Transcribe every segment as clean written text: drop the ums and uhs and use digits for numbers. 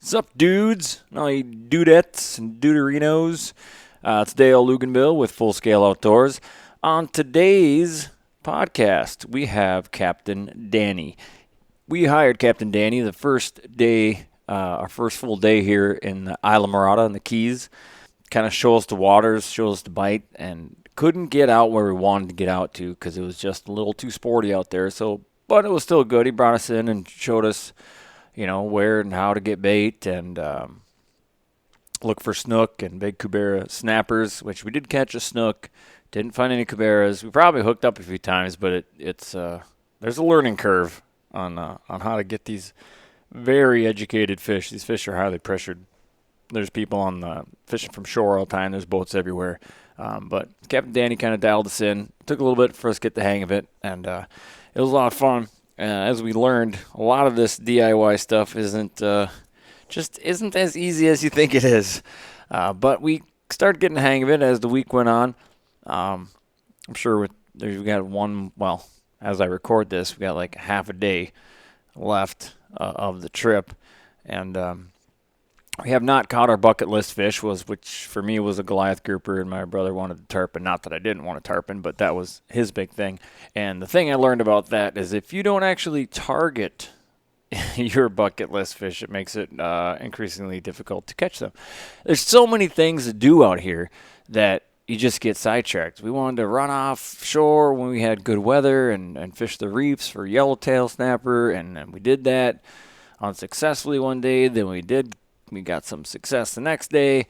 Sup, dudes, and all you dudettes and duderinos. It's Dale Luganville with Full Scale Outdoors. On today's podcast, we have Captain Danny. We hired Captain Danny the first day, our first full day here in the Islamorada in the Keys. Kind of show us the waters, show us the bite, and couldn't get out where we wanted to get out to because it was just a little too sporty out there. But it was still good. He brought us in and showed us where and how to get bait and look for snook and big cubera snappers, which we did catch a snook. Didn't find any cuberas. We probably hooked up a few times, but it's there's a learning curve on how to get these very educated fish. These fish are highly pressured. There's people on the fishing from shore all the time. There's boats everywhere. But Captain Danny kind of dialed us in. Took a little bit for us to get the hang of it, and it was a lot of fun. As we learned, a lot of this DIY stuff isn't as easy as you think it is. But we started getting the hang of it as the week went on. I'm sure we got as I record this, we got like half a day left of the trip. And we have not caught our bucket list fish, which for me was a Goliath grouper, and my brother wanted a tarpon. Not that I didn't want a tarpon, but that was his big thing. And the thing I learned about that is if you don't actually target your bucket list fish, it makes it increasingly difficult to catch them. There's so many things to do out here that you just get sidetracked. We wanted to run offshore when we had good weather and fish the reefs for yellowtail snapper, and we did that unsuccessfully one day. Then we got some success the next day.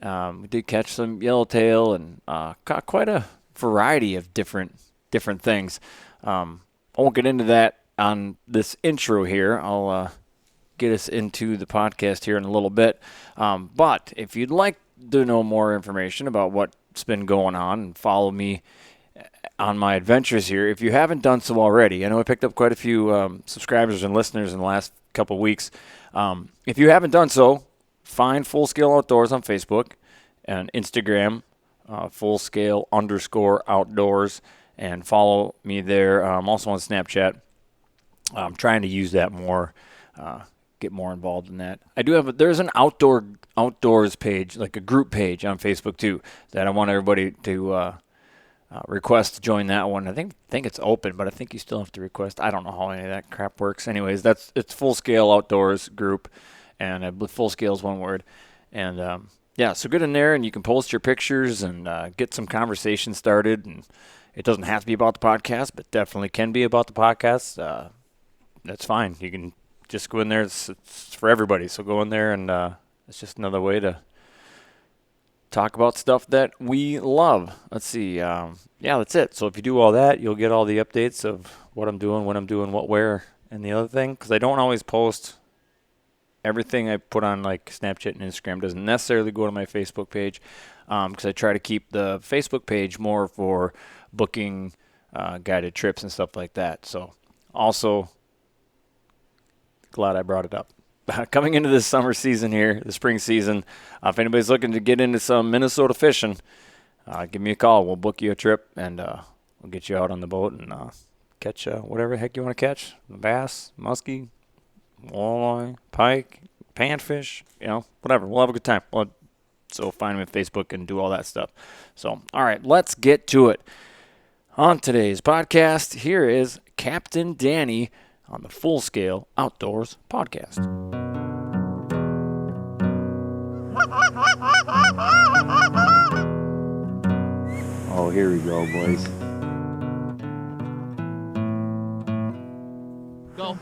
We did catch some yellowtail and caught quite a variety of different things. I won't get into that on this intro here. I'll get us into the podcast here in a little bit. But if you'd like to know more information about what's been going on and follow me on my adventures here, if you haven't done so already, I know I picked up quite a few subscribers and listeners in the last couple of weeks. If you haven't done so, find Full Scale Outdoors on Facebook and Instagram, fullscale_outdoors, and follow me there. I'm also on Snapchat. I'm trying to use that more, get more involved in that. There's an outdoors page, like a group page on Facebook too, that I want everybody to request to join that one. I think it's open, but I think you still have to request. I don't know how any of that crap works. Anyways, it's Full Scale Outdoors group, and I believe Full Scale is one word. And so get in there, and you can post your pictures and get some conversation started. And it doesn't have to be about the podcast, but definitely can be about the podcast. That's fine. You can just go in there. It's for everybody. So go in there, and it's just another way to talk about stuff that we love. Let's see. That's it. So if you do all that, you'll get all the updates of what I'm doing, when I'm doing, what, where, and the other thing. Because I don't always post everything I put on like Snapchat and Instagram. Doesn't necessarily go to my Facebook page. Because I try to keep the Facebook page more for booking guided trips and stuff like that. So also glad I brought it up. Coming into this summer season here, the spring season, if anybody's looking to get into some Minnesota fishing, give me a call. We'll book you a trip, and we'll get you out on the boat and catch whatever the heck you want to catch. Bass, muskie, walleye, pike, panfish, whatever. We'll have a good time. So find me on Facebook and do all that stuff. So, all right, let's get to it. On today's podcast, here is Captain Danny on the Full Scale Outdoors podcast. Oh, here we go, boys. Go.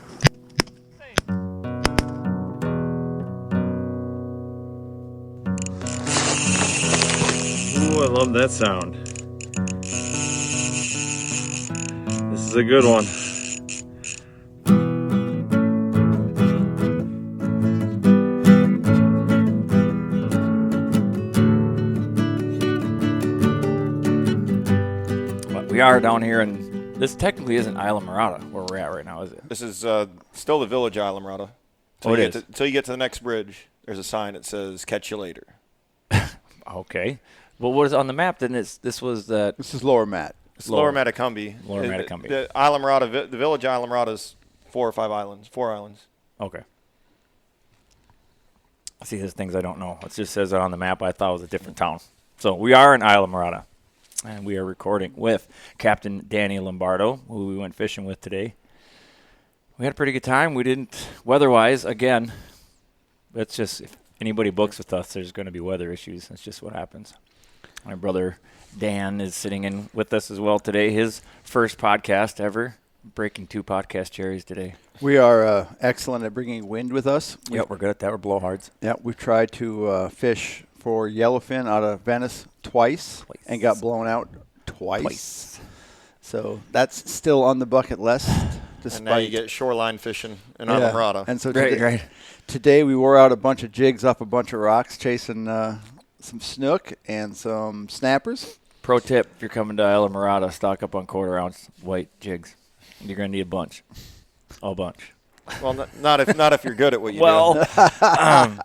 Ooh, I love that sound. This is a good one. We are down here, and this technically isn't Islamorada where we're at right now, is it? This is still the village Islamorada. Until you get to the next bridge, there's a sign that says "Catch you later." Okay. Well, what is on the map? Then this was that. This is Lower Mat. It's Lower Matacumbi. Lower Matacumbi. The Islamorada, the village Islamorada is 4 or 5 islands. 4 islands. Okay. See, there's things I don't know. It just says it on the map. I thought it was a different town. So we are in Islamorada, and we are recording with Captain Danny Lombardo, who we went fishing with today. We had a pretty good time. We didn't, weather-wise, again, it's just if anybody books with us, there's going to be weather issues. That's just what happens. My brother Dan is sitting in with us as well today. His first podcast ever, breaking 2 podcast cherries today. We are excellent at bringing wind with us. Yep, we're good at that. We're blowhards. Yeah, we've tried to fish for yellowfin out of Venice twice and got blown out twice. So that's still on the bucket list. And now you get shoreline fishing in Islamorada. And so today we wore out a bunch of jigs off a bunch of rocks chasing some snook and some snappers. Pro tip, if you're coming to Islamorada, stock up on quarter-ounce white jigs. You're going to need a bunch. A bunch. Well, not if you're good at what you do.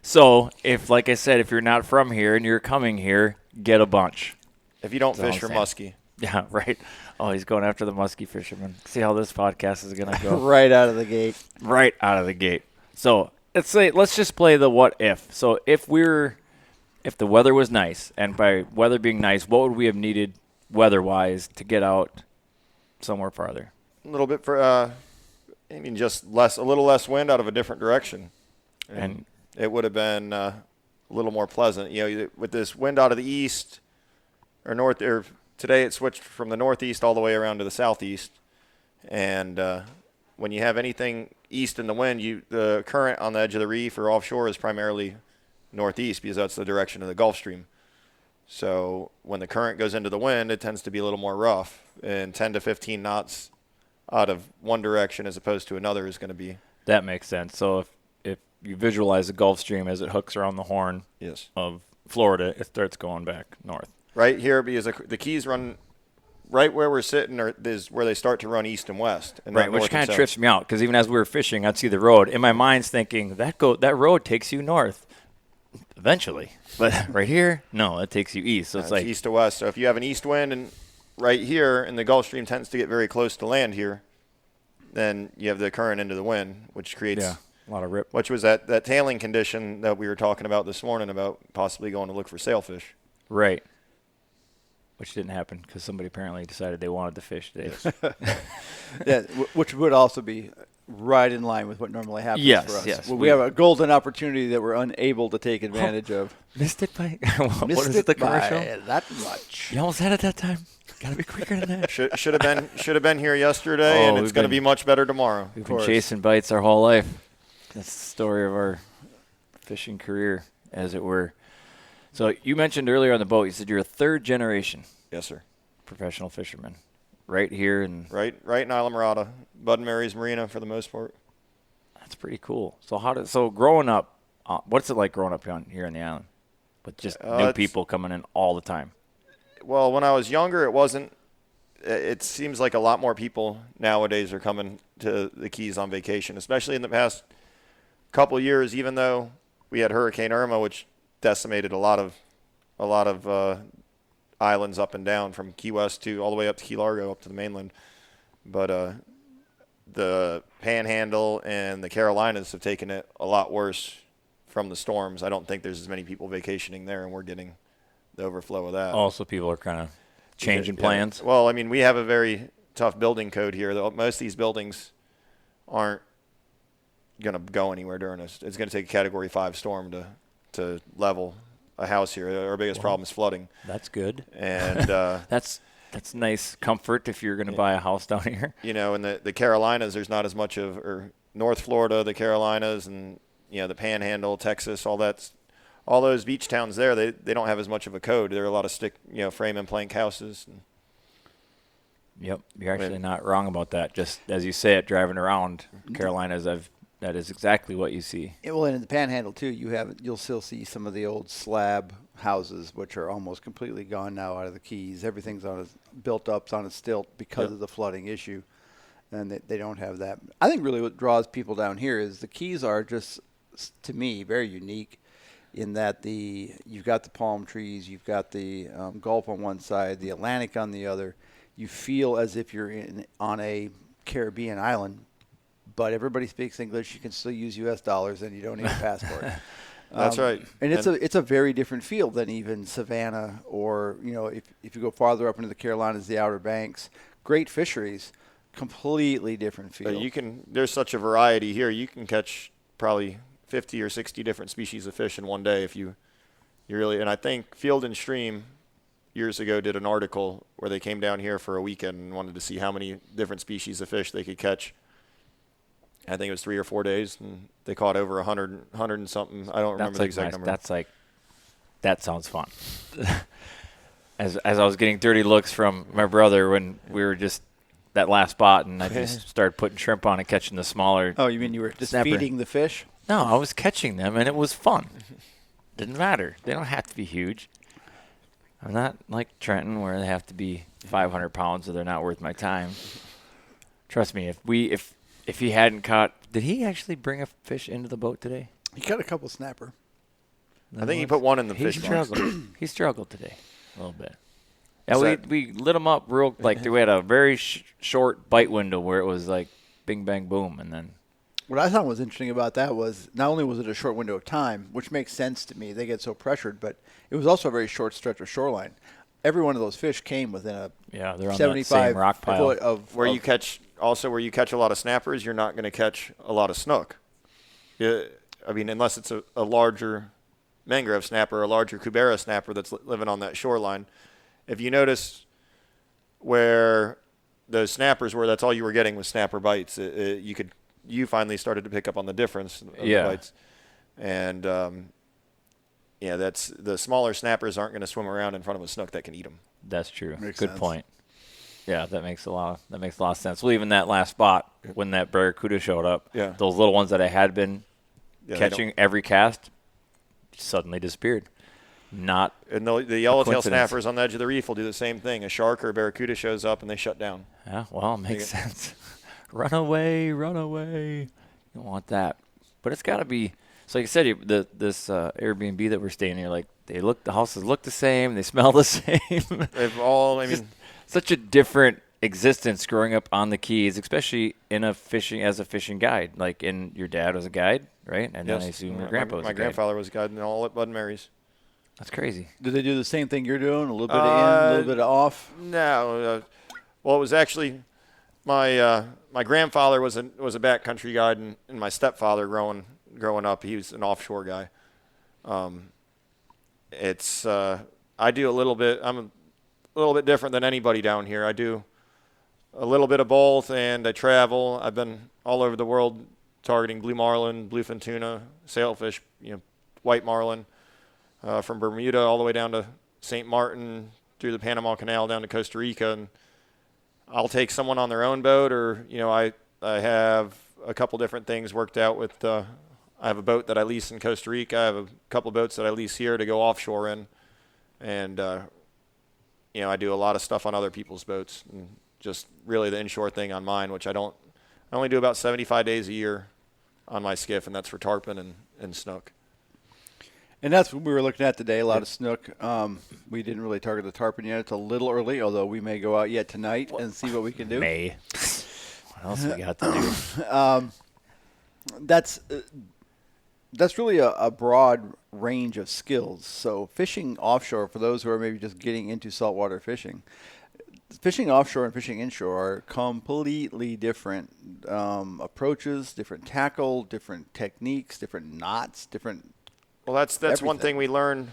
So, like I said, if you're not from here and you're coming here, get a bunch. If you don't fish for muskie. Yeah, right. Oh, he's going after the muskie fisherman. See how this podcast is going to go. Right out of the gate. Right out of the gate. So, let's just play the what if. So, if the weather was nice, and by weather being nice, what would we have needed weather-wise to get out somewhere farther? A little bit just a little less wind out of a different direction. And it would have been a little more pleasant. With this wind out of the east or north, or today it switched from the northeast all the way around to the southeast. And when you have anything east in the wind, the current on the edge of the reef or offshore is primarily northeast because that's the direction of the Gulf Stream. So when the current goes into the wind, it tends to be a little more rough, and 10 to 15 knots out of one direction as opposed to another is going to be. That makes sense. So if you visualize the Gulf Stream as it hooks around the horn of Florida, it starts going back north. Right here, because the Keys run right where we're sitting is where they start to run east and west. And right, which kind of trips me out because even as we were fishing, I'd see the road. In my mind's thinking, that road takes you north eventually. But right here, no, it takes you east. So it's like east to west. So if you have an east wind and right here, and the Gulf Stream tends to get very close to land here, then you have the current into the wind, which creates a lot of rip. Which was that tailing condition that we were talking about this morning about possibly going to look for sailfish. Right. Which didn't happen because somebody apparently decided they wanted to fish today. Yeah, which would also be right in line with what normally happens for us. Yes, we have a golden opportunity that we're unable to take advantage of. Missed it by what is it, the commercial? By that much. You almost had it that time. Got to be quicker than that. Should have been here yesterday, and it's going to be much better tomorrow. We've been chasing bites our whole life. That's the story of our fishing career, as it were. So you mentioned earlier on the boat, you said you're a third generation. Yes, sir. Professional fisherman, right here and right in Islamorada, Bud and Mary's Marina for the most part. That's pretty cool. So growing up, what's it like growing up here on the island, with just new people coming in all the time? Well, when I was younger, it wasn't. It seems like a lot more people nowadays are coming to the Keys on vacation, especially in the past couple of years. Even though we had Hurricane Irma, which decimated a lot of islands up and down from Key West to all the way up to Key Largo, up to the mainland. But the Panhandle and the Carolinas have taken it a lot worse from the storms. I don't think there's as many people vacationing there, and we're getting the overflow of that. Also, people are kind of changing plans. Well, I mean, we have a very tough building code here. Most of these buildings aren't going to go anywhere during this. It's going to take a Category 5 storm to level a house here. Our biggest problem is flooding. That's good. And that's nice comfort if you're going to buy a house down here. In the Carolinas, there's not as much of, or North Florida, the Carolinas, and the Panhandle, Texas, all those beach towns there. They don't have as much of a code. There are a lot of stick, frame and plank houses. Yep, you're actually not wrong about that. Just as you say it, driving around Carolinas, that is exactly what you see. Yeah, well, and in the Panhandle too, you'll still see some of the old slab houses, which are almost completely gone now out of the Keys. Everything's built up on a stilt because of the flooding issue, and they don't have that. I think really what draws people down here is the Keys are just, to me, very unique in that you've got the palm trees, you've got the Gulf on one side, the Atlantic on the other. You feel as if you're on a Caribbean island, but everybody speaks English. You can still use U.S. dollars, and you don't need a passport. That's right. And it's a very different field than even Savannah or, if you go farther up into the Carolinas, the Outer Banks, great fisheries, completely different field. There's such a variety here. You can catch probably 50 or 60 different species of fish in one day if you really, and I think Field and Stream years ago did an article where they came down here for a weekend and wanted to see how many different species of fish they could catch. I think it was 3 or 4 days, and they caught over 100 and something. I don't remember the exact number. That sounds fun. As I was getting dirty looks from my brother when we were just that last spot, and I just started putting shrimp on and catching the smaller. Oh, you mean you were just snapper. Feeding the fish? No, I was catching them, and it was fun. Didn't matter. They don't have to be huge. I'm not like Trenton where they have to be 500 pounds or they're not worth my time. Trust me, if he hadn't caught, did he actually bring a fish into the boat today? He caught a couple snapper. I think he put one in the fish box. He struggled today a little bit. Yeah, we lit him up real, like we had a very short bite window where it was like bing, bang, boom, and then. What I thought was interesting about that was not only was it a short window of time, which makes sense to me, they get so pressured, but it was also a very short stretch of shoreline. Every one of those fish came within a they're on 75 that same rock pile. foot of where you catch a lot of snappers, you're not going to catch a lot of snook. Yeah, I mean, unless it's a larger mangrove snapper or a larger cubera snapper that's living on that shoreline. If you notice where those snappers were, that's all you were getting was snapper bites. You finally started to pick up on the difference of the bites. And, that's the smaller snappers aren't going to swim around in front of a snook that can eat them. That's true. Makes Good sense. point. Yeah, that makes a lot of sense. Well, even that last spot when that barracuda showed up, those little ones that I had been catching every cast suddenly disappeared. And the yellowtail snappers on the edge of the reef will do the same thing. A shark or a barracuda shows up and they shut down. Yeah, well, it makes sense. Run away. You don't want that. But it's got to be, so like I said, this Airbnb that we're staying here, like the houses look the same, they smell the same. They've all, such a different existence growing up on the Keys, especially as a fishing guide. Like your dad was a guide, right? And then I assume your grandpa was a guide. My grandfather was a guide in all at Bud and Mary's. That's crazy. Did they do the same thing you're doing? A little bit of in, a little bit of off? No. Well, it was actually my grandfather was a backcountry guide, and my stepfather growing up, he was an offshore guy. I do a little bit. I'm a little bit different than anybody down here. I do a little bit of both, and I travel. I've been all over the world targeting blue marlin, bluefin tuna, sailfish, white marlin. From Bermuda all the way down to St. Martin, through the Panama Canal down to Costa Rica. And I'll take someone on their own boat, or, I have a couple different things worked out with, I have a boat that I lease in Costa Rica. I have a couple boats that I lease here to go offshore in. And, I do a lot of stuff on other people's boats, and just really the inshore thing on mine, which I only do about 75 days a year on my skiff, and that's for tarpon and snook. And that's what we were looking at today, a lot of snook. We didn't really target the tarpon yet. It's a little early, although we may go out yet tonight and see what we can do. What else we got to do? That's really a broad range of skills. So fishing offshore, for those who are maybe just getting into saltwater fishing offshore and fishing inshore are completely different approaches, different tackle, different techniques, different knots, different. Well, that's one thing we learned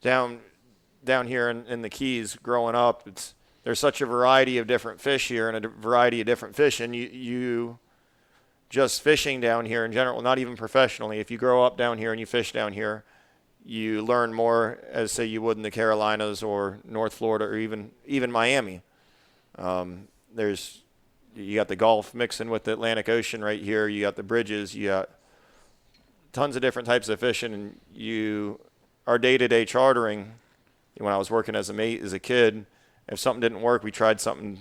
down here in the Keys growing up. There's such a variety of different fish here and a variety of different fish, and you just fishing down here in general, not even professionally. If you grow up down here and you fish down here, you learn more as say you would in the Carolinas or North Florida or even Miami. You got the Gulf mixing with the Atlantic Ocean right here. You got the bridges. You got tons of different types of fishing, and our day-to-day chartering, when I was working as a mate as a kid, if something didn't work, we tried something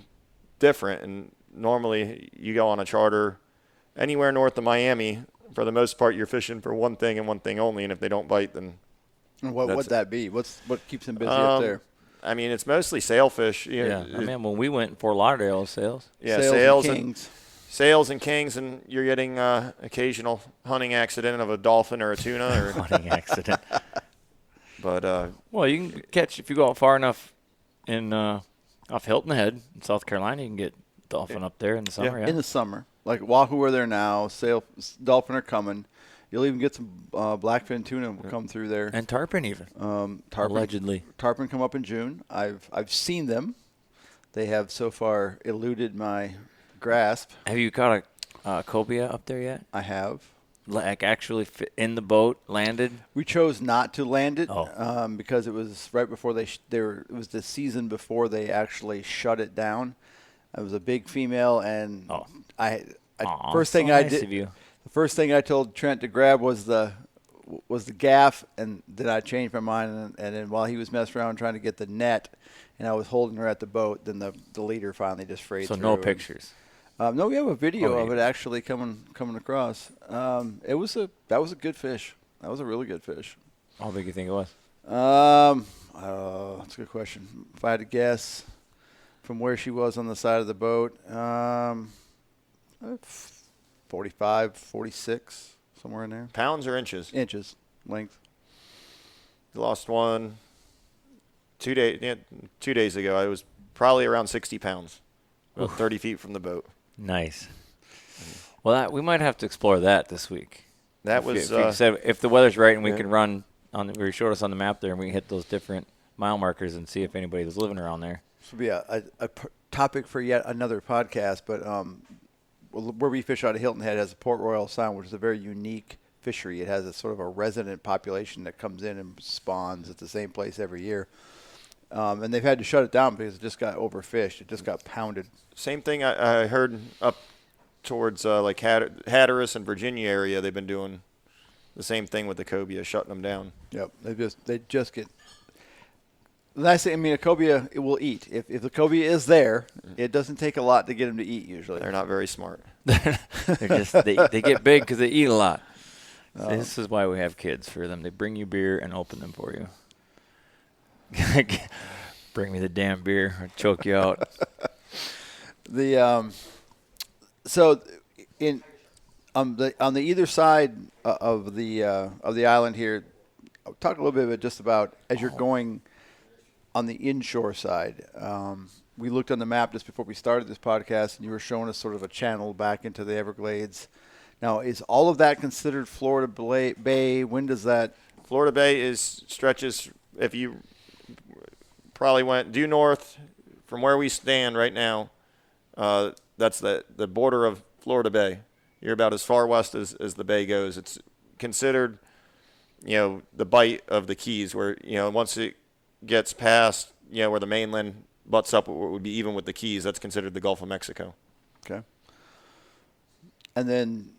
different. And normally you go on a charter anywhere north of Miami, for the most part, you're fishing for one thing and one thing only, and if they don't bite, then what would that be? What keeps them busy up there? I mean, it's mostly sailfish. When we went in Fort Lauderdale, sails. Yeah, sails sails and kings, and you're getting occasional hunting accident of a dolphin or a tuna. Or Hunting accident. But Well, you can catch, if you go out far enough in off Hilton Head in South Carolina, you can get dolphin up there in the summer. Yeah. In the summer. Like Wahoo are there now. Dolphin are coming. You'll even get some blackfin tuna will come through there. And tarpon even. Tarpon, allegedly. Tarpon come up in June. I've seen them. They have so far eluded my grasp. Have you caught a cobia up there yet? I have. Like actually fit in the boat, landed? We chose not to land it Oh. because it was right before it was the season before they actually shut it down. It was a big female, and Aw, first so thing I nice did. of you. The first thing I told Trent to grab was the gaff, and then I changed my mind. And then while he was messing around trying to get the net, and I was holding her at the boat, then the leader finally just frayed So through. no pictures. No, we have a video Oh, of yeah. it actually coming across. That was a good fish. That was a really good fish. How big do you think it was? That's a good question. If I had to guess from where she was on the side of the boat, 45, 46, somewhere in there. pounds or inches? Inches, length. Lost one 2 days ago. I was probably around 60 pounds, about 30 feet from the boat. Nice. Well, we might have to explore that this week. That If was you- if, you said, if the weather's right and we yeah. can run we showed us on the map there, and we can hit those different mile markers and see if anybody was living around there. This would be a topic for yet another podcast, but where we fish out of Hilton Head has a Port Royal Sound, which is a very unique fishery. It has a sort of a resident population that comes in and spawns at the same place every year. And they've had to shut it down because it just got overfished. It just got pounded. Same thing I heard up towards like Hatteras and Virginia area. They've been doing the same thing with the cobia, shutting them down. Yep, they just get. The nice thing, I mean, a cobia it will eat. If the cobia is there, it doesn't take a lot to get them to eat usually. They're not very smart. They're just they get big because they eat a lot. This is why we have kids, for them. They bring you beer and open them for you. Bring me the damn beer or choke you out. So in on the either side of the island here, I'll talk a little bit just about as you're going on the inshore side. We looked on the map just before we started this podcast, and you were showing us sort of a channel back into the Everglades. Now, is all of that considered Florida Bay? When does that? Florida Bay stretches, if you probably went due north from where we stand right now, that's the border of Florida Bay. You're about as far west as the bay goes. It's considered, the bite of the Keys, where, once it gets past, where the mainland butts up, what would be even with the Keys, that's considered the Gulf of Mexico. Okay. And then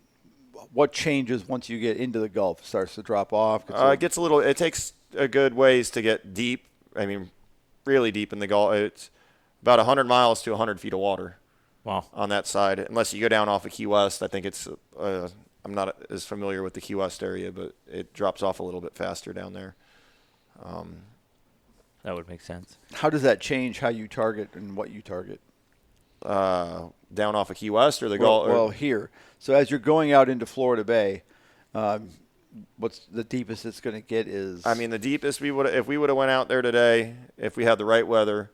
what changes once you get into the Gulf? It starts to drop off? It takes a good ways to get deep. I mean, really deep in the Gulf. It's about 100 miles to 100 feet of water. Wow. On that side, unless you go down off of Key West. I think it's I'm not as familiar with the Key West area, but it drops off a little bit faster down there. That would make sense. How does that change how you target and what you target? Down off of Key West or the Gulf? Well, here. So as you're going out into Florida Bay, what's the deepest it's going to get is? I mean, the deepest if we would have went out there today, if we had the right weather,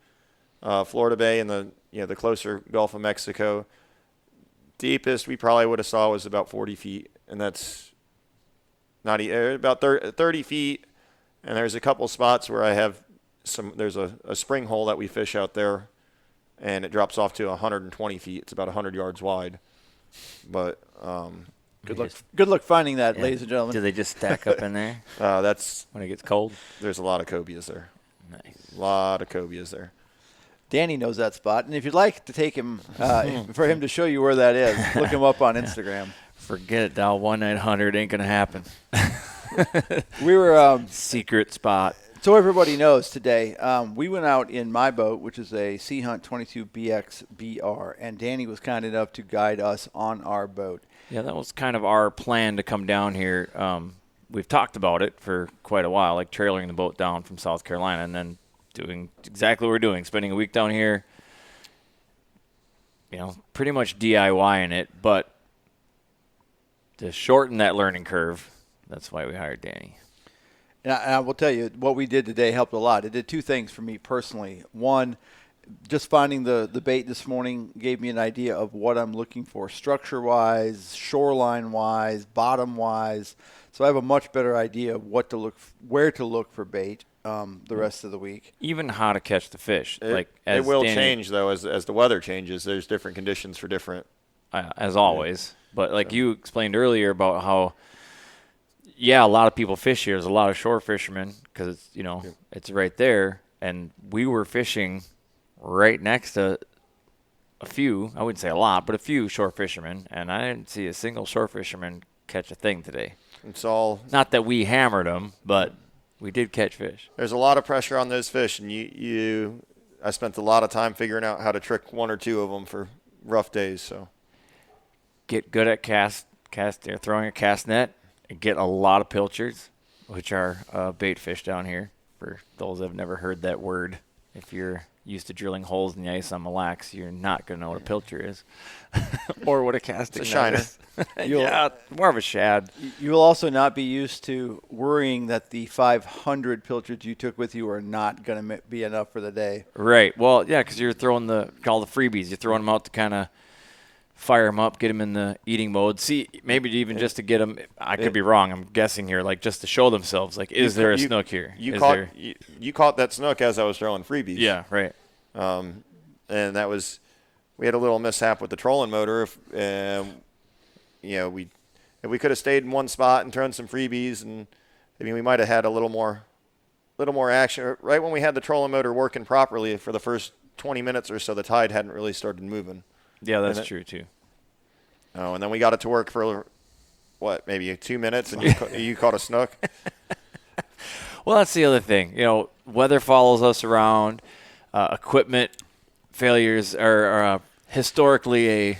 Florida Bay and the closer Gulf of Mexico, deepest we probably would have saw was about 40 feet, and that's not about 30 feet. And there's a couple spots where I have there's a spring hole that we fish out there, and it drops off to 120 feet. It's about 100 yards wide. But good luck finding that, ladies and gentlemen. Do they just stack up in there that's when it gets cold? There's a lot of cobias there. Nice. A lot of cobias there. Danny knows that spot, and if you'd like to take him for him to show you where that is, look him up on Instagram. Forget it, Dial 1-900 ain't gonna happen. We were secret spot. so everybody knows today. We went out in my boat, which is a Sea Hunt 22 BX BR, and Danny was kind enough to guide us on our boat. Yeah, that was kind of our plan to come down here. We've talked about it for quite a while, like trailering the boat down from South Carolina and then doing exactly what we're doing, spending a week down here. pretty much DIYing it, but to shorten that learning curve, that's why we hired Danny. And I will tell you, what we did today helped a lot. It did two things for me personally. One, just finding the bait this morning gave me an idea of what I'm looking for structure-wise, shoreline-wise, bottom-wise. So I have a much better idea of where to look for bait the rest of the week. Even how to catch the fish. It will change, though, as the weather changes. There's different conditions for different. As always. But you explained earlier about how, a lot of people fish here. There's a lot of shore fishermen because, it's right there. And we were fishing right next to a few, I wouldn't say a lot, but a few shore fishermen. And I didn't see a single shore fisherman catch a thing today. It's all. Not that we hammered them, but we did catch fish. There's a lot of pressure on those fish. And I spent a lot of time figuring out how to trick one or two of them for rough days. So get good at throwing a cast net and get a lot of pilchards, which are bait fish down here. For those that have never heard that word, if you're used to drilling holes in the ice on Mille Lacs, you're not going to know what a pilcher is or what a casting net shiner is. More of a shad. You will also not be used to worrying that the 500 pilchards you took with you are not going to be enough for the day. Right. Well, yeah, because you're throwing all the freebies. You're throwing them out to kind of fire them up, get them in the eating mode. See, maybe even just to get them. I could be wrong. I'm guessing here, just to show themselves. Is there a snook here? You caught that snook as I was throwing freebies. Yeah, right. And that was, we had a little mishap with the trolling motor. If we could have stayed in one spot and thrown some freebies, and we might have had a little more action. Right when we had the trolling motor working properly for the first 20 minutes or so, the tide hadn't really started moving. Yeah, that's true too. Oh, and then we got it to work for maybe 2 minutes, and you caught a snook. Well, that's the other thing. Weather follows us around. Equipment failures are historically a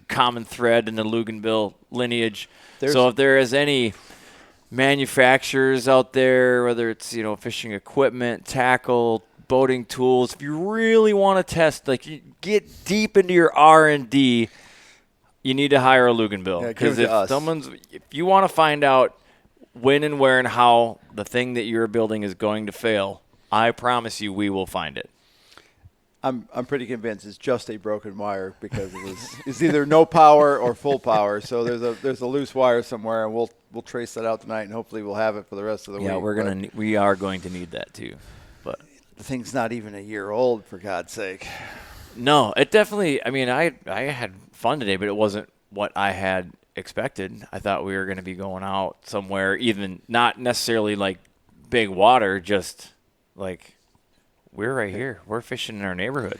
common thread in the Luganville lineage. So if there is any manufacturers out there, whether it's fishing equipment, tackle, boating tools, if you really want to test, you get deep into your R&D, you need to hire a Luganville. Because if you want to find out when and where and how the thing that you're building is going to fail, I promise you we will find it. I'm pretty convinced it's just a broken wire because it's either no power or full power. So there's a loose wire somewhere, and we'll trace that out tonight, and hopefully we'll have it for the rest of the week. Yeah, we are going to need that too. But the thing's not even a year old, for God's sake. No, it definitely. I had fun today, but it wasn't what I had expected. I thought we were going to be going out somewhere, even not necessarily big water, just we're right here. We're fishing in our neighborhood.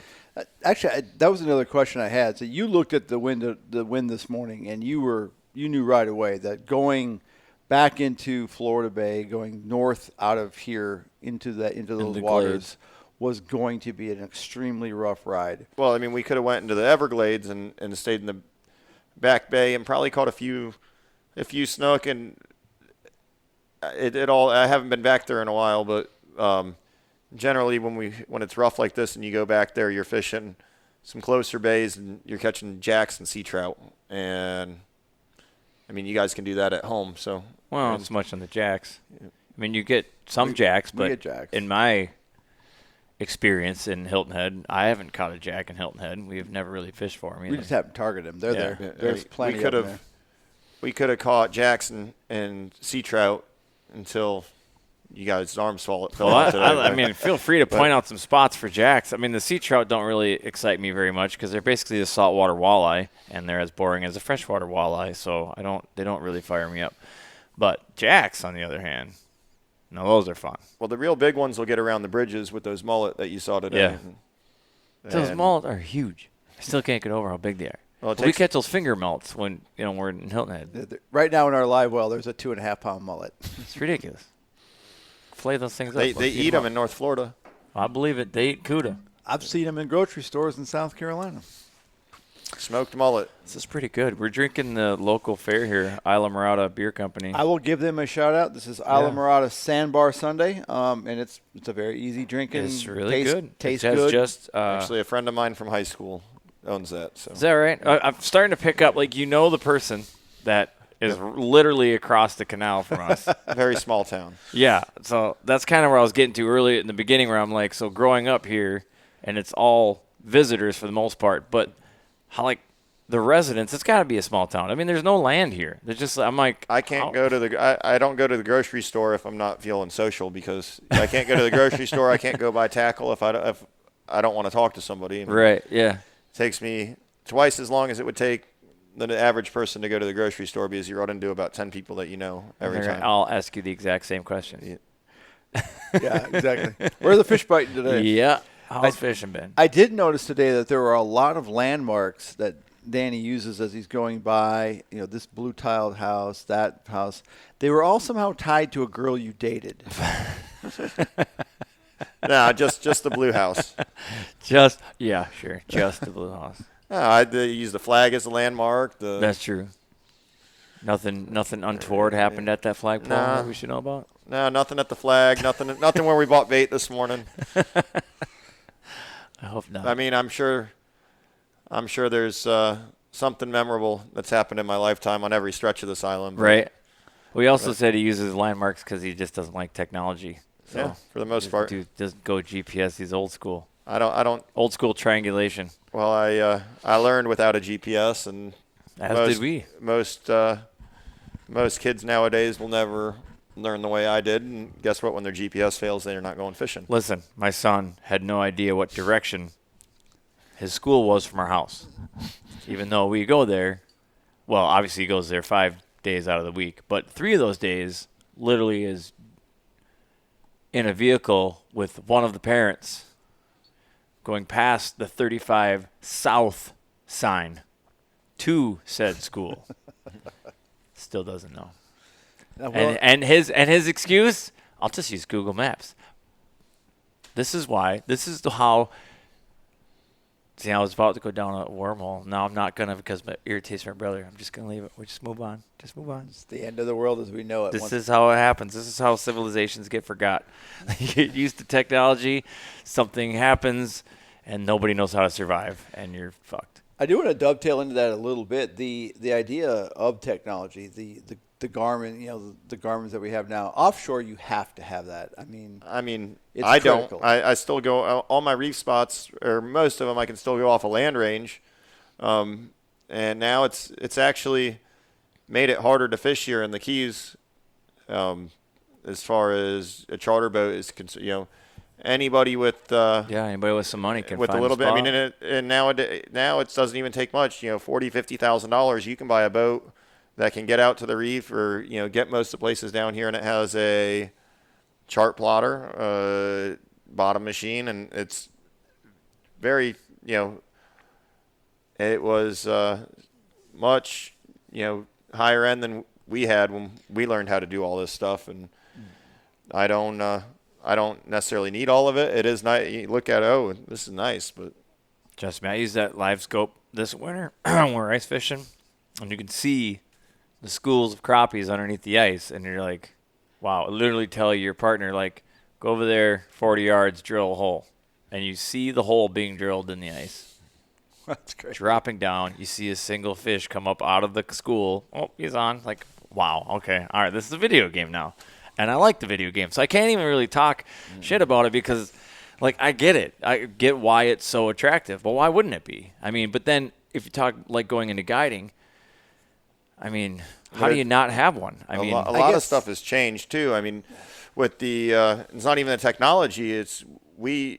Actually, that was another question I had. So you looked at the wind this morning, and you knew right away that going back into Florida Bay, going north out of here into those waters, was going to be an extremely rough ride. Well, we could have went into the Everglades and stayed in the back bay and probably caught a few snook, and it all. I haven't been back there in a while, but. Generally, when it's rough like this and you go back there, you're fishing some closer bays and you're catching jacks and sea trout. And, you guys can do that at home. So not so much on the jacks. You get some jacks, but in my experience in Hilton Head, I haven't caught a jack in Hilton Head. We've never really fished for them either. We just haven't targeted them. They're there. Yeah. There's plenty of them there. We could have caught jacks and sea trout until – you guys' arms fell out today. Feel free to point out some spots for jacks. The sea trout don't really excite me very much because they're basically a saltwater walleye, and they're as boring as a freshwater walleye, so they don't really fire me up. But jacks, on the other hand, no, those are fun. Well, the real big ones will get around the bridges with those mullet that you saw today. Yeah. Those mullet are huge. I still can't get over how big they are. Well, we catch those finger melts when we're in Hilton Head. Right now in our live well, there's a 2.5-pound mullet. It's ridiculous. Flay those things up. They eat them in North Florida. I believe it. They eat cuda. I've seen them in grocery stores in South Carolina. Smoked mullet. This is pretty good. We're drinking the local fair here, Islamorada Beer Company. I will give them a shout out. This is Islamorada Sandbar Sunday, and it's a very easy drinking. It's really good. Tastes it good. Just actually a friend of mine from high school owns that. So Is that right? I'm starting to pick up, like, the person that is literally across the canal from us. very small town. Yeah, so that's kind of where I was getting to early in the beginning, where I'm like, so growing up here, and it's all visitors for the most part, but how, like, the residents, it's got to be a small town. I mean, there's no land here. There's just, I'm like, I can't go to I don't go to the grocery store if I'm not feeling social, because I can't go to the grocery store. I can't go buy tackle if I don't want to talk to somebody. Right, yeah. It takes me twice as long as it would take the average person to go to the grocery store, because you run into about 10 people that you know every time. I'll ask you the exact same question. Yeah, exactly. Where's the fish biting today? Yeah. How's fishing been? I did notice today that there were a lot of landmarks that Danny uses as he's going by, this blue tiled house, that house. They were all somehow tied to a girl you dated. No, just the blue house. Just the blue house. No, I use the flag as a landmark. That's true. Nothing untoward happened at that flagpole that we should know about? No, nothing at the flag. Nothing where we bought bait this morning. I hope not. I mean, I'm sure there's something memorable that's happened in my lifetime on every stretch of this island. Right. We also said he uses landmarks because he just doesn't like technology. So yeah, for the most part. Dude doesn't go GPS. He's old school. I don't. Old school triangulation. Well, I learned without a GPS, and did we. Most kids nowadays will never learn the way I did, and guess what? When their GPS fails, they're not going fishing. Listen, my son had no idea what direction his school was from our house. Even though we go there, well, obviously he goes there 5 days out of the week, but 3 of those days literally is in a vehicle with one of the parents going past the 35 South sign to said school. Still doesn't know. And his excuse, I'll just use Google Maps. This is how. See, I was about to go down a wormhole. Now I'm not gonna, because it irritates my brother. I'm just gonna leave it. We just move on. Just move on. It's the end of the world as we know it. This is how it happens. This is how civilizations get forgot. You get used to technology, something happens, and nobody knows how to survive, and you're fucked. I do want to dovetail into that a little bit. The idea of technology, the Garmin, the Garmins that we have now. Offshore, you have to have that. I mean, it's critical. I still go all my reef spots, or most of them. I can still go off a land range, and now it's actually made it harder to fish here in the Keys, as far as a charter boat is concerned. Anybody with anybody with some money can with find a little a bit. spot. I mean, and now it doesn't even take much. $40,000-$50,000, you can buy a boat that can get out to the reef, or get most of the places down here, and it has a chart plotter, bottom machine, and it's very it was much higher end than we had when we learned how to do all this stuff, and I don't necessarily need all of it. It is nice. You look at it, this is nice, but Trust me, I used that live scope this winter when we're ice fishing, and you can see the schools of crappies underneath the ice, and you're like, wow. Literally tell your partner, like, go over there 40 yards, drill a hole, and you see the hole being drilled in the ice. That's great. Dropping down, you see a single fish come up out of the school. Oh, he's on. Like, wow, okay. All right, this is a video game now. And I like the video game, so I can't even really talk shit about it because, like, I get it. I get why it's so attractive, but why wouldn't it be? I mean, but then if you talk, like, going into guiding, I mean, how do you not have one? I mean, a lot of stuff has changed, too. I mean, with the it's not even the technology. It's we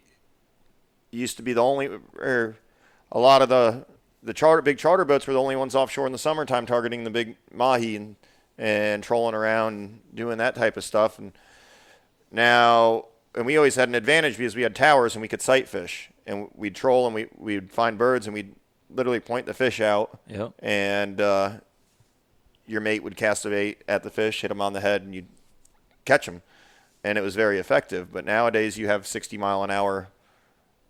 used to be the only a lot of the big charter boats were the only ones offshore in the summertime targeting the big mahi and trolling around and doing that type of stuff. And now, and we always had an advantage because we had towers and we could sight fish, and we'd troll and we'd find birds and we'd literally point the fish out. Yep. And your mate would cast a bait at the fish, hit them on the head, and you'd catch them. And it was very effective. But nowadays you have 60-mile-an-hour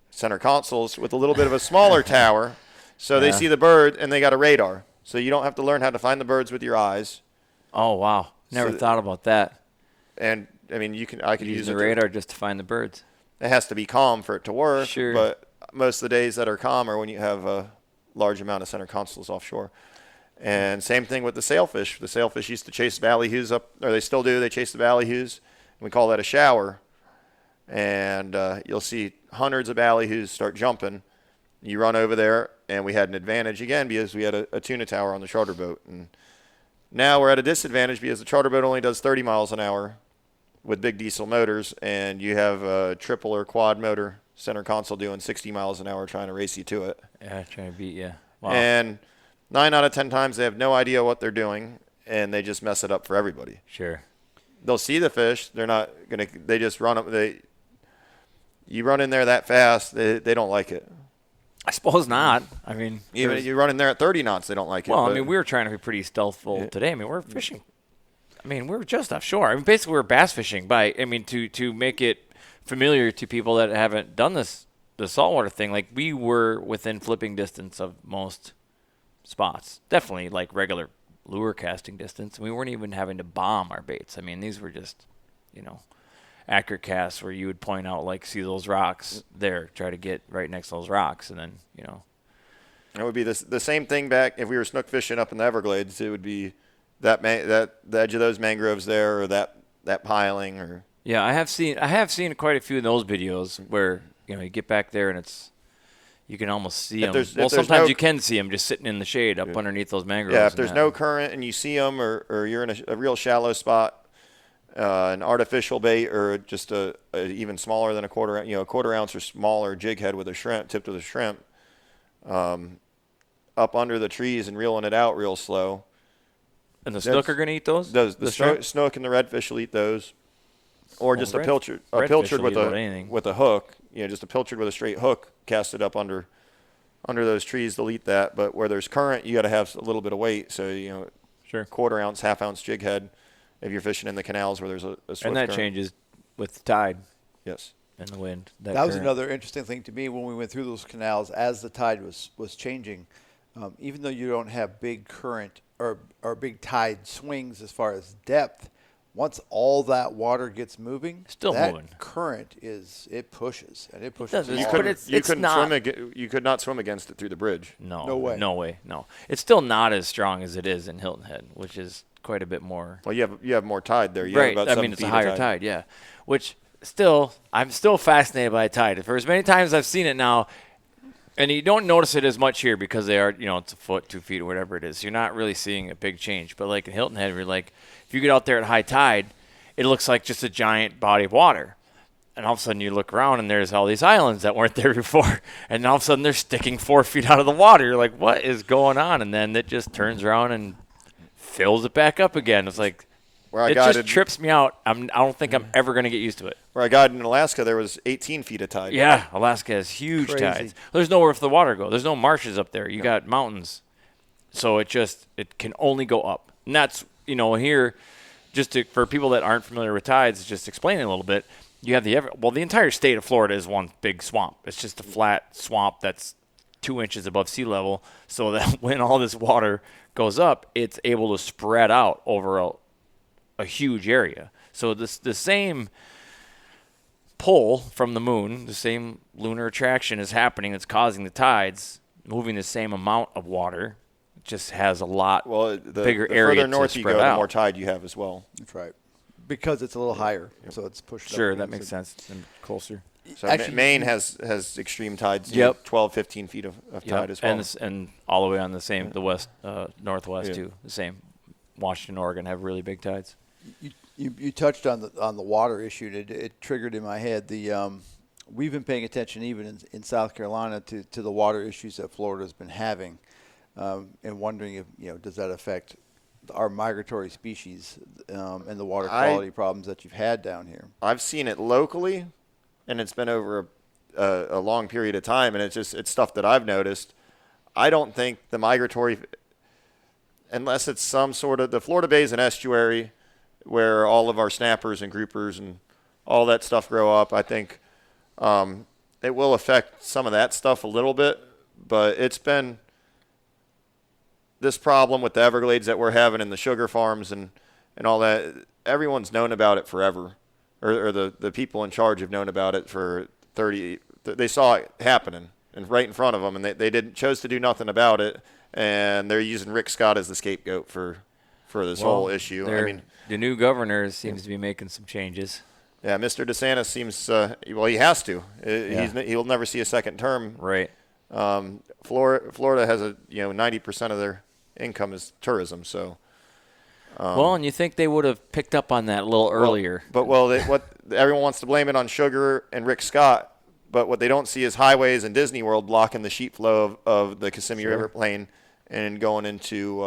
center consoles with a little bit of a smaller tower. So they see the bird, and they got a radar. So you don't have to learn how to find the birds with your eyes. oh, wow. Never thought about that. And, I mean, I could Use use the radar just to find the birds. It has to be calm for it to work. Sure. But most of the days that are calm are when you have a large amount of center consoles offshore. And same thing with the sailfish. The sailfish used to chase ballyhoos up, or they still do. They chase the ballyhoos. We call that a shower. And you'll see hundreds of ballyhoos start jumping. You run over there, and we had an advantage again because we had a tuna tower on the charter boat. And now we're at a disadvantage because the charter boat only does 30 miles an hour with big diesel motors, and you have a triple or quad motor center console doing 60 miles an hour trying to race you to it. Yeah, trying to beat you. Wow. And 9 out of 10 times they have no idea what they're doing, and they just mess it up for everybody. Sure. They'll see the fish. They're not going to – they just run up. You run in there that fast, they don't like it. I suppose not. I mean, Even you run in there at 30 knots, they don't like it. Well, I mean, we were trying to be pretty stealthful today. I mean, we're fishing. I mean, we're just offshore. I mean, basically, we're bass fishing to make it familiar to people that haven't done the saltwater thing. Like, we were within flipping distance of most spots. Definitely, like, regular lure casting distance. We weren't even having to bomb our baits. I mean, these were just, accurate casts where you would point out, like, see those rocks there, try to get right next to those rocks, and then, It would be the same thing back if we were snook fishing up in the Everglades. It would be the edge of those mangroves there, or that piling, or yeah. I have seen quite a few of those videos where you get back there and you can almost see them. Well, sometimes you can see them just sitting in the shade up underneath those mangroves. Yeah, if there's no current and you see them, or you're in a real shallow spot, an artificial bait, or just a even smaller than a quarter ounce or smaller jig head with a shrimp, tipped with a shrimp, up under the trees and reeling it out real slow. And the snook are going to eat those? The snook and the redfish will eat those, or just pilchard with a hook. Just a pilchard with a straight hook, cast it up under those trees. They'll eat that. But where there's current, you got to have a little bit of weight. So sure, quarter ounce, half ounce jig head. If you're fishing in the canals where there's a swift and that current. changes with the tide. Yes. And the wind. That was another interesting thing to me when we went through those canals as the tide was changing. Even though you don't have big current or big tide swings as far as depth, once all that water gets moving, moving. Current pushes and it pushes. You could not swim against it through the bridge. No way. It's still not as strong as it is in Hilton Head, which is quite a bit more. Well, you have more tide there. You right. Have about it's a higher tide. Yeah. Which I'm still fascinated by tide. For as many times I've seen it now, and you don't notice it as much here because they are, it's a foot, 2 feet, or whatever it is. You're not really seeing a big change. But like in Hilton Head, if you get out there at high tide, it looks like just a giant body of water. And all of a sudden you look around and there's all these islands that weren't there before. And all of a sudden they're sticking 4 feet out of the water. You're like, what is going on? And then it just turns around and fills it back up again. It's like, just trips me out. I don't think I'm ever going to get used to it. Where I got in Alaska, there was 18 feet of tide. Yeah, Alaska has huge tides. There's nowhere for the water to go. There's no marshes up there. You got mountains. So it can only go up. And that's, here, for people that aren't familiar with tides, just explaining a little bit, you have the entire state of Florida is one big swamp. It's just a flat swamp that's 2 inches above sea level, so that when all this water goes up, it's able to spread out over a huge area. So the same pull from the moon, the same lunar attraction is happening that's causing the tides, moving the same amount of water. It just has a lot bigger area further north to you spread go, out. the more tide you have as well. That's right. Because it's a little higher, so it's pushed up. Sure, that makes sense. And closer. So actually, Maine has extreme tides. 12, 15 feet of tide as well. And all the way on the west, northwest too. The same. Washington, Oregon have really big tides. You touched on the water issue. It triggered in my head we've been paying attention even in South Carolina to the water issues that Florida's been having, and wondering if does that affect our migratory species and the water quality problems that you've had down here. I've seen it locally, and it's been over a long period of time, and it's stuff that I've noticed. I don't think the migratory, unless it's some sort of, the Florida Bay is an estuary where all of our snappers and groupers and all that stuff grow up. I think it will affect some of that stuff a little bit, but it's been this problem with the Everglades that we're having in the sugar farms and all that. Everyone's known about it forever, or the people in charge have known about it for 30. They saw it happening. and right in front of them, and they chose to do nothing about it, and they're using Rick Scott as the scapegoat for this whole issue. I mean, the new governor seems to be making some changes. Yeah, Mr. DeSantis seems he has to. He'll never see a second term. Right. Florida has 90% of their income is tourism, so. And you think they would have picked up on that a little earlier? What everyone wants to blame it on Sugar and Rick Scott, but what they don't see is highways and Disney World blocking the sheet flow of the Kissimmee River Plain and going into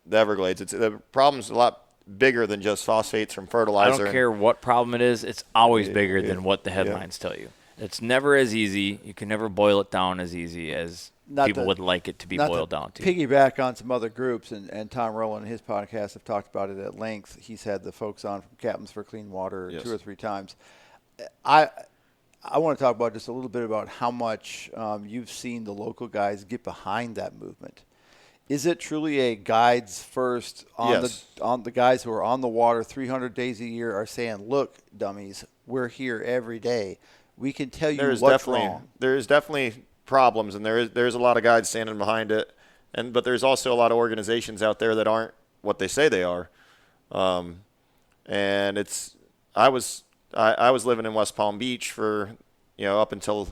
the Everglades. The problem's a lot bigger than just phosphates from fertilizer. I don't care what problem it is. It's always bigger than what the headlines tell you. It's never as easy. You can never boil it down as easy as people would like it to be boiled down to. Piggyback on some other groups, and Tom Rowland in his podcast have talked about it at length. He's had the folks on from Captains for Clean Water 2 or 3 times. I want to talk about just a little bit about how much you've seen the local guys get behind that movement. Is it truly a guides first on the guys who are on the water 300 days a year are saying, look, dummies, we're here every day. We can tell you what's wrong. There's definitely problems, and there's a lot of guys standing behind it, but there's also a lot of organizations out there that aren't what they say they are. And I was living in West Palm Beach for up until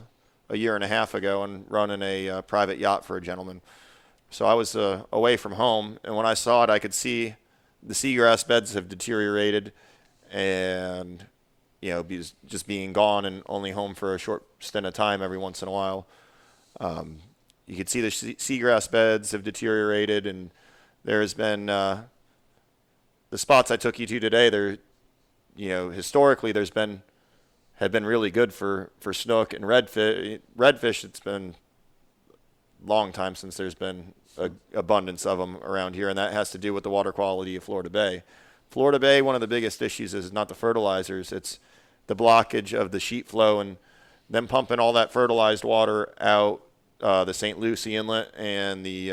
a year and a half ago and running a private yacht for a gentleman. So I was away from home, and when I saw it, I could see the seagrass beds have deteriorated, and just being gone and only home for a short stint of time every once in a while. You could see the seagrass beds have deteriorated, and there's been the spots I took you to today. There, historically, had been really good for snook and redfish. Redfish, it's been a long time since there's been an abundance of them around here, and that has to do with the water quality of Florida Bay. Florida Bay, one of the biggest issues is not the fertilizers, it's the blockage of the sheet flow and them pumping all that fertilized water out the St. Lucie Inlet and the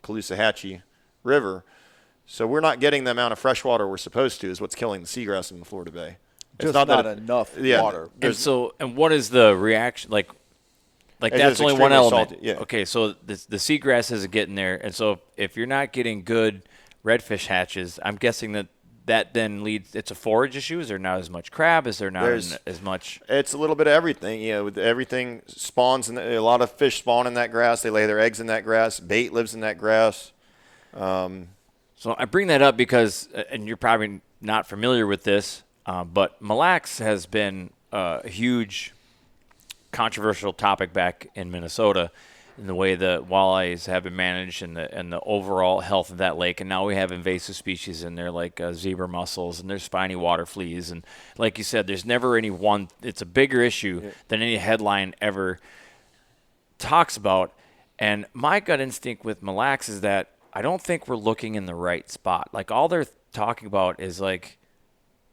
Caloosahatchee River. So we're not getting the amount of fresh water we're supposed to is what's killing the seagrass in the Florida Bay. It's not enough water. And what is the reaction? Like that's only one element. Salty, yeah. Okay, so the seagrass isn't getting there. And so if you're not getting good redfish hatches, I'm guessing that then leads – it's a forage issue? Is there not as much crab? Is there not as much – It's a little bit of everything. Everything spawns – a lot of fish spawn in that grass. They lay their eggs in that grass. Bait lives in that grass. So I bring that up because – and you're probably not familiar with this, but Mille Lacs has been a huge controversial topic back in Minnesota in the way the walleyes have been managed and the overall health of that lake. And now we have invasive species in there like zebra mussels, and there's spiny water fleas. And like you said, there's never any one – it's a bigger issue than any headline ever talks about. And my gut instinct with Mille Lacs is that I don't think we're looking in the right spot. Like all they're talking about is like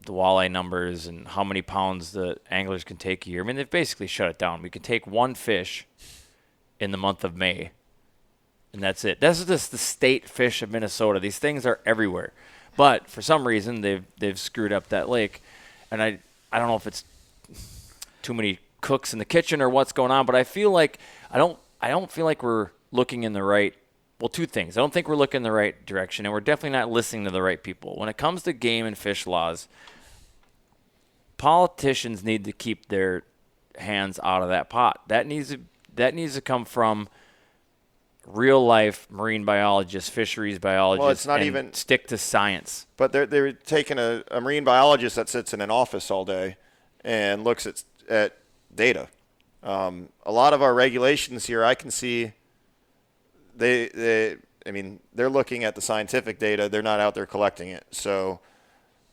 the walleye numbers and how many pounds the anglers can take a year. I mean, they've basically shut it down. We can take one fish in the month of May, and that's it. That's just the state fish of Minnesota. These things are everywhere, but for some reason they've screwed up that lake, and I don't know if it's too many cooks in the kitchen or what's going on, but I feel like I don't feel like we're looking in the right. Well, two things. I don't think we're looking in the right direction, and we're definitely not listening to the right people. When it comes to game and fish laws, politicians need to keep their hands out of that pot. That needs to come from real-life marine biologists, fisheries biologists, well, it's not even stick to science. But they're taking a marine biologist that sits in an office all day and looks at data. A lot of our regulations here, I can see they're looking at the scientific data. They're not out there collecting it. So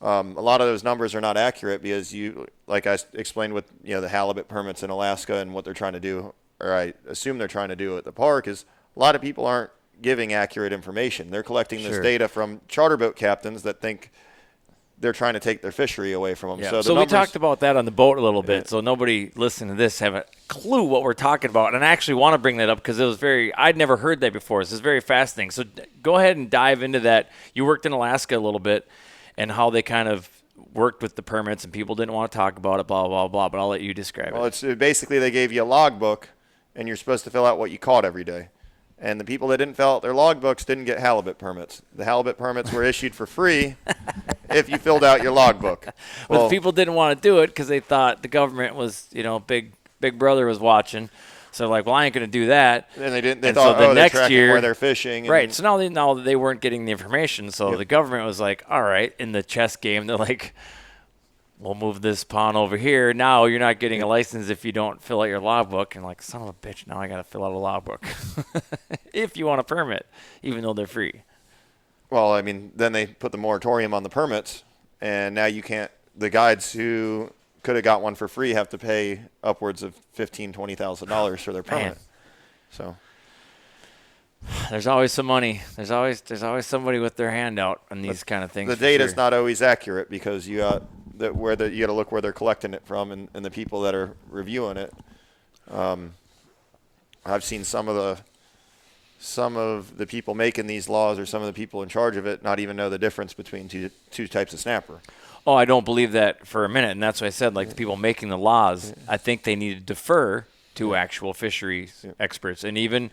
a lot of those numbers are not accurate because like I explained with the halibut permits in Alaska and what they're trying to do, or I assume they're trying to do at the park, is a lot of people aren't giving accurate information. They're collecting this data from charter boat captains that think they're trying to take their fishery away from them. Yeah. So we talked about that on the boat a little bit, so nobody listening to this have a clue what we're talking about. And I actually want to bring that up because I'd never heard that before. This is very fascinating. So go ahead and dive into that. You worked in Alaska a little bit and how they kind of worked with the permits and people didn't want to talk about it, blah, blah, blah. But I'll let you describe it. Well, it's basically they gave you a logbook, and you're supposed to fill out what you caught every day. And the people that didn't fill out their logbooks didn't get halibut permits. The halibut permits were issued for free if you filled out your logbook. But the people didn't want to do it because they thought the government was, Big Brother was watching. So like, well, I ain't going to do that. And they didn't. They and thought, so they're tracking where they're fishing. And right. So now they weren't getting the information. So the government was like, all right, in the chess game, they're like, we'll move this pawn over here. Now you're not getting a license if you don't fill out your logbook. And like, son of a bitch, now I got to fill out a logbook if you want a permit, even though they're free. Well, I mean, then they put the moratorium on the permits, and now you can't. The guides who could have got one for free have to pay upwards of $15,000-$20,000 for their permit. Man. So there's always some money. There's always somebody with their hand out on these kind of things. The data's not always accurate because you got you got to look where they're collecting it from and the people that are reviewing it. I've seen some of the people making these laws or some of the people in charge of it not even know the difference between two types of snapper. Oh, I don't believe that for a minute, and that's what I said. Like the people making the laws, I think they need to defer to actual fisheries experts, and even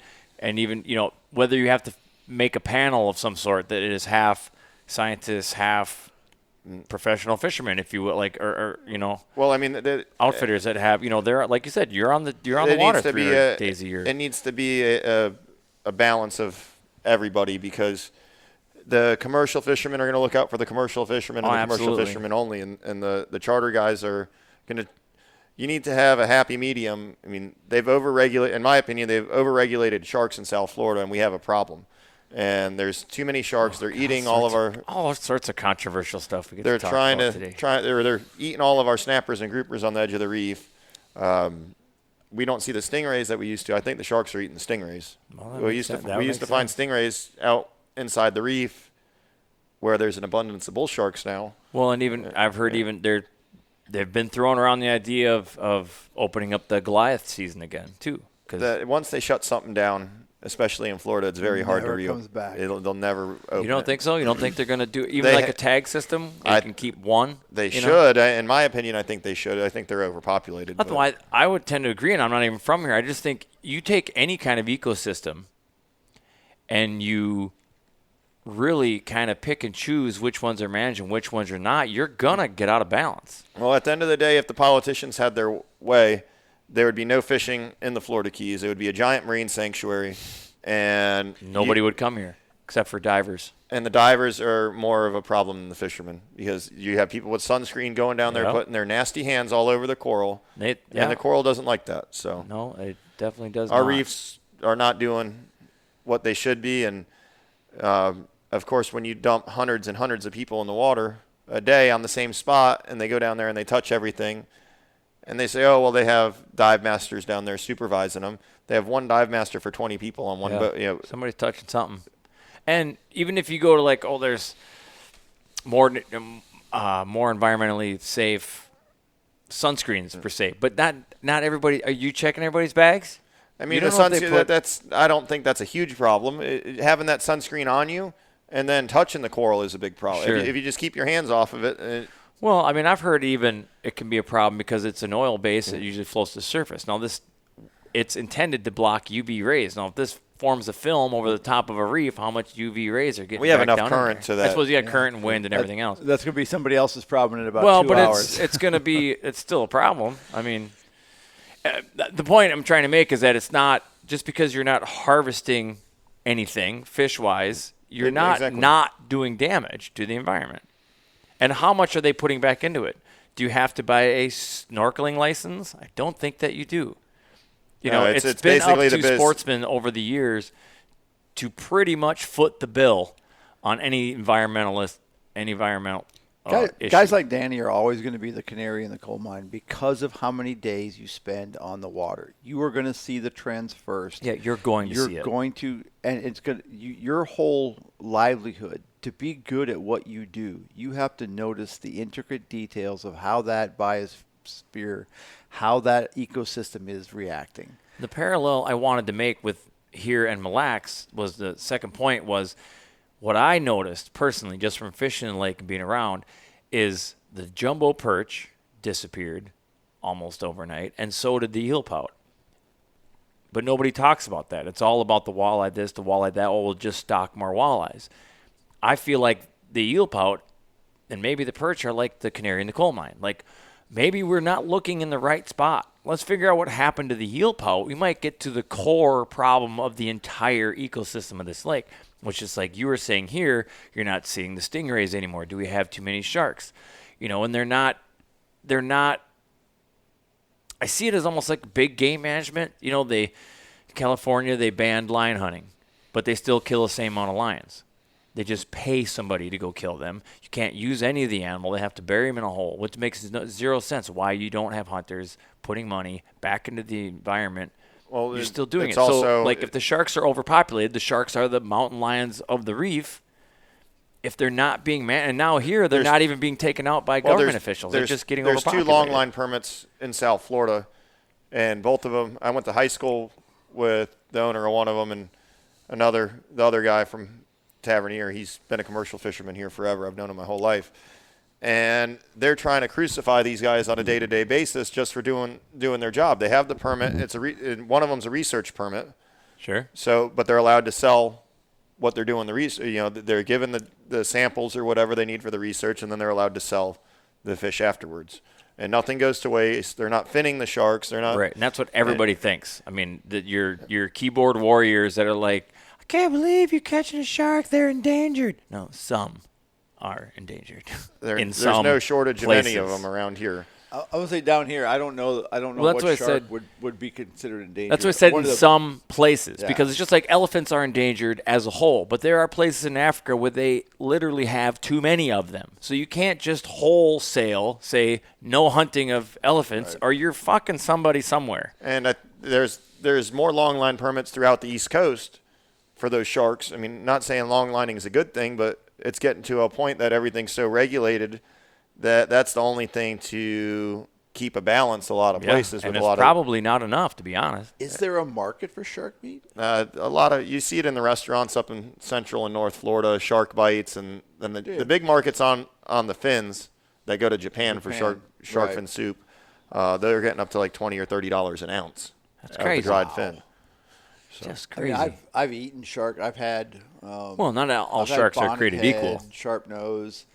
whether you have to make a panel of some sort that is half scientists, half professional fishermen, if you will, like or Well, I mean, outfitters that have they're like you said, you're on the water 3 days a year. It needs to be a balance of everybody because the commercial fishermen are going to look out for the commercial fishermen and the commercial fishermen only, and the charter guys are going to. You need to have a happy medium. I mean, in my opinion, they've overregulated sharks in South Florida, and we have a problem. And there's too many sharks. They're eating all sorts of controversial stuff. They're they're eating all of our snappers and groupers on the edge of the reef. We don't see the stingrays that we used to. I think the sharks are eating the stingrays. We used to find stingrays out inside the reef where there's an abundance of bull sharks now. Well, and even I've heard they've been throwing around the idea of opening up the Goliath season again too. Because once they shut something down, especially in Florida, it's very hard to reopen. They'll never open. You don't think so? You don't think they're going to do a tag system? They can keep one. They should. In my opinion, I think they should. I think they're overpopulated. That's why I would tend to agree, and I'm not even from here. I just think you take any kind of ecosystem, and you really kind of pick and choose which ones are managed and which ones are not. You're gonna get out of balance. Well, at the end of the day, if the politicians had their way, there would be no fishing in the Florida Keys. It would be a giant marine sanctuary, and nobody would come here except for divers. And the divers are more of a problem than the fishermen because you have people with sunscreen going down there putting their nasty hands all over the coral, and the coral doesn't like that. So no, it definitely does. Our reefs are not doing what they should be, and of course, when you dump hundreds and hundreds of people in the water a day on the same spot, and they go down there and they touch everything. And they say, oh, well, they have dive masters down there supervising them. They have one dive master for 20 people on one boat. Somebody's touching something. And even if you go to there's more environmentally safe sunscreens per se, but not everybody. Are you checking everybody's bags? I mean, the sunscreen. I don't think that's a huge problem. Having that sunscreen on you and then touching the coral is a big problem. Sure. If you just keep your hands off of it. Well, I mean, I've heard even it can be a problem because it's an oil base that usually floats to the surface. Now, it's intended to block UV rays. Now, if this forms a film over the top of a reef, how much UV rays are getting We have back enough down current to that. I suppose you got current and wind and everything else. That's going to be somebody else's problem in about 2 but hours. it's going to be – it's still a problem. I mean, the point I'm trying to make is that it's not – just because you're not harvesting anything fish-wise, you're not doing damage to the environment. And how much are they putting back into it? Do you have to buy a snorkeling license? I don't think that you do. It's been up to sportsmen over the years to pretty much foot the bill on any environmental issue. Guys like Danny are always going to be the canary in the coal mine because of how many days you spend on the water. You are going to see the trends first. Yeah, you're going to see it. You're going to, and it's going to, your whole livelihood. To be good at what you do, you have to notice the intricate details of how that biosphere, how that ecosystem is reacting. The parallel I wanted to make with here and Mille Lacs was the second point was what I noticed personally just from fishing in the lake and being around is the jumbo perch disappeared almost overnight, and so did the eel pout. But nobody talks about that. It's all about the walleye this, the walleye that. Oh, we'll just stock more walleyes. I feel like the eel pout and maybe the perch are like the canary in the coal mine. Like, maybe we're not looking in the right spot. Let's figure out what happened to the eel pout. We might get to the core problem of the entire ecosystem of this lake, which is like you were saying here, you're not seeing the stingrays anymore. Do we have too many sharks? And they're not, I see it as almost like big game management. California, they banned lion hunting, but they still kill the same amount of lions. They just pay somebody to go kill them. You can't use any of the animal. They have to bury them in a hole, which makes zero sense. Why you don't have hunters putting money back into the environment. Well, you're still doing it. So, if the sharks are overpopulated, the sharks are the mountain lions of the reef. If they're not being and now here they're not even being taken out by government officials. They're just getting overpopulated. There's 2 long line permits in South Florida, and both of them. I went to high school with the owner of one of them, and the other guy from Tavernier. He's been a commercial fisherman here forever. I've known him my whole life. And they're trying to crucify these guys on a day-to-day basis just for doing their job. They have the permit. It's one of them's a research permit. Sure. So, but they're allowed to sell what they're doing the research. They're given the samples or whatever they need for the research, and then they're allowed to sell the fish afterwards. And nothing goes to waste. They're not finning the sharks. They're not. Right, and that's what everybody thinks. I mean, your keyboard warriors that are like, I can't believe you're catching a shark. They're endangered. No, some are endangered. There's no shortage of any of them around here. I would say down here, I don't know what shark would be considered endangered. That's what I said in some places, because it's just like elephants are endangered as a whole, but there are places in Africa where they literally have too many of them. So you can't just wholesale say no hunting of elephants, or you're fucking somebody somewhere. And there's more long line permits throughout the East Coast for those sharks. I mean, not saying long lining is a good thing, but it's getting to a point that everything's so regulated that's the only thing to keep a balance a lot of places. And it's probably not enough, to be honest. Is there a market for shark meat? You see it in the restaurants up in Central and North Florida, shark bites, and then the big markets on the fins that go to Japan for shark fin soup. They're getting up to like $20 or $30 an ounce. That's crazy. The dried fin. So. Just crazy. I mean, I've eaten shark. I've had. Not all sharks are created equal. Sharp nose.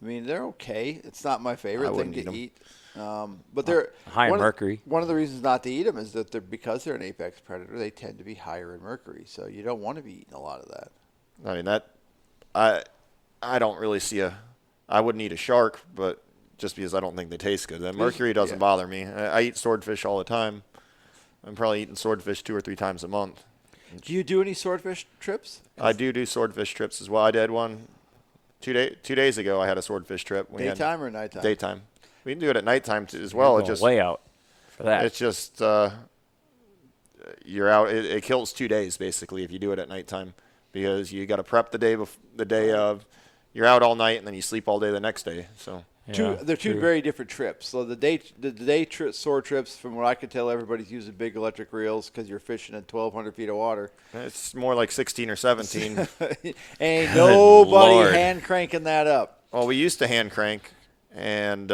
I mean, they're okay. It's not my favorite thing to eat. But they're high in mercury. One of the reasons not to eat them is that because they're an apex predator, they tend to be higher in mercury. So you don't want to be eating a lot of that. I mean, I don't really see I wouldn't eat a shark, but just because I don't think they taste good. That mercury doesn't bother me. I eat swordfish all the time. I'm probably eating swordfish 2 or 3 times a month. Do you do any swordfish trips? I do swordfish trips as well. I did one 2 days ago. I had a swordfish trip. Daytime or nighttime? Daytime. We can do it at nighttime as well. It's just way out for that. It's just you're out. It kills 2 days basically if you do it at nighttime, because you got to prep the day of. You're out all night and then you sleep all day the next day. So they're two very different trips. So the day sword trips, from what I can tell, everybody's using big electric reels because you're fishing at 1,200 feet of water. It's more like 16 or 17. Ain't nobody hand cranking that up. Well, we used to hand crank, and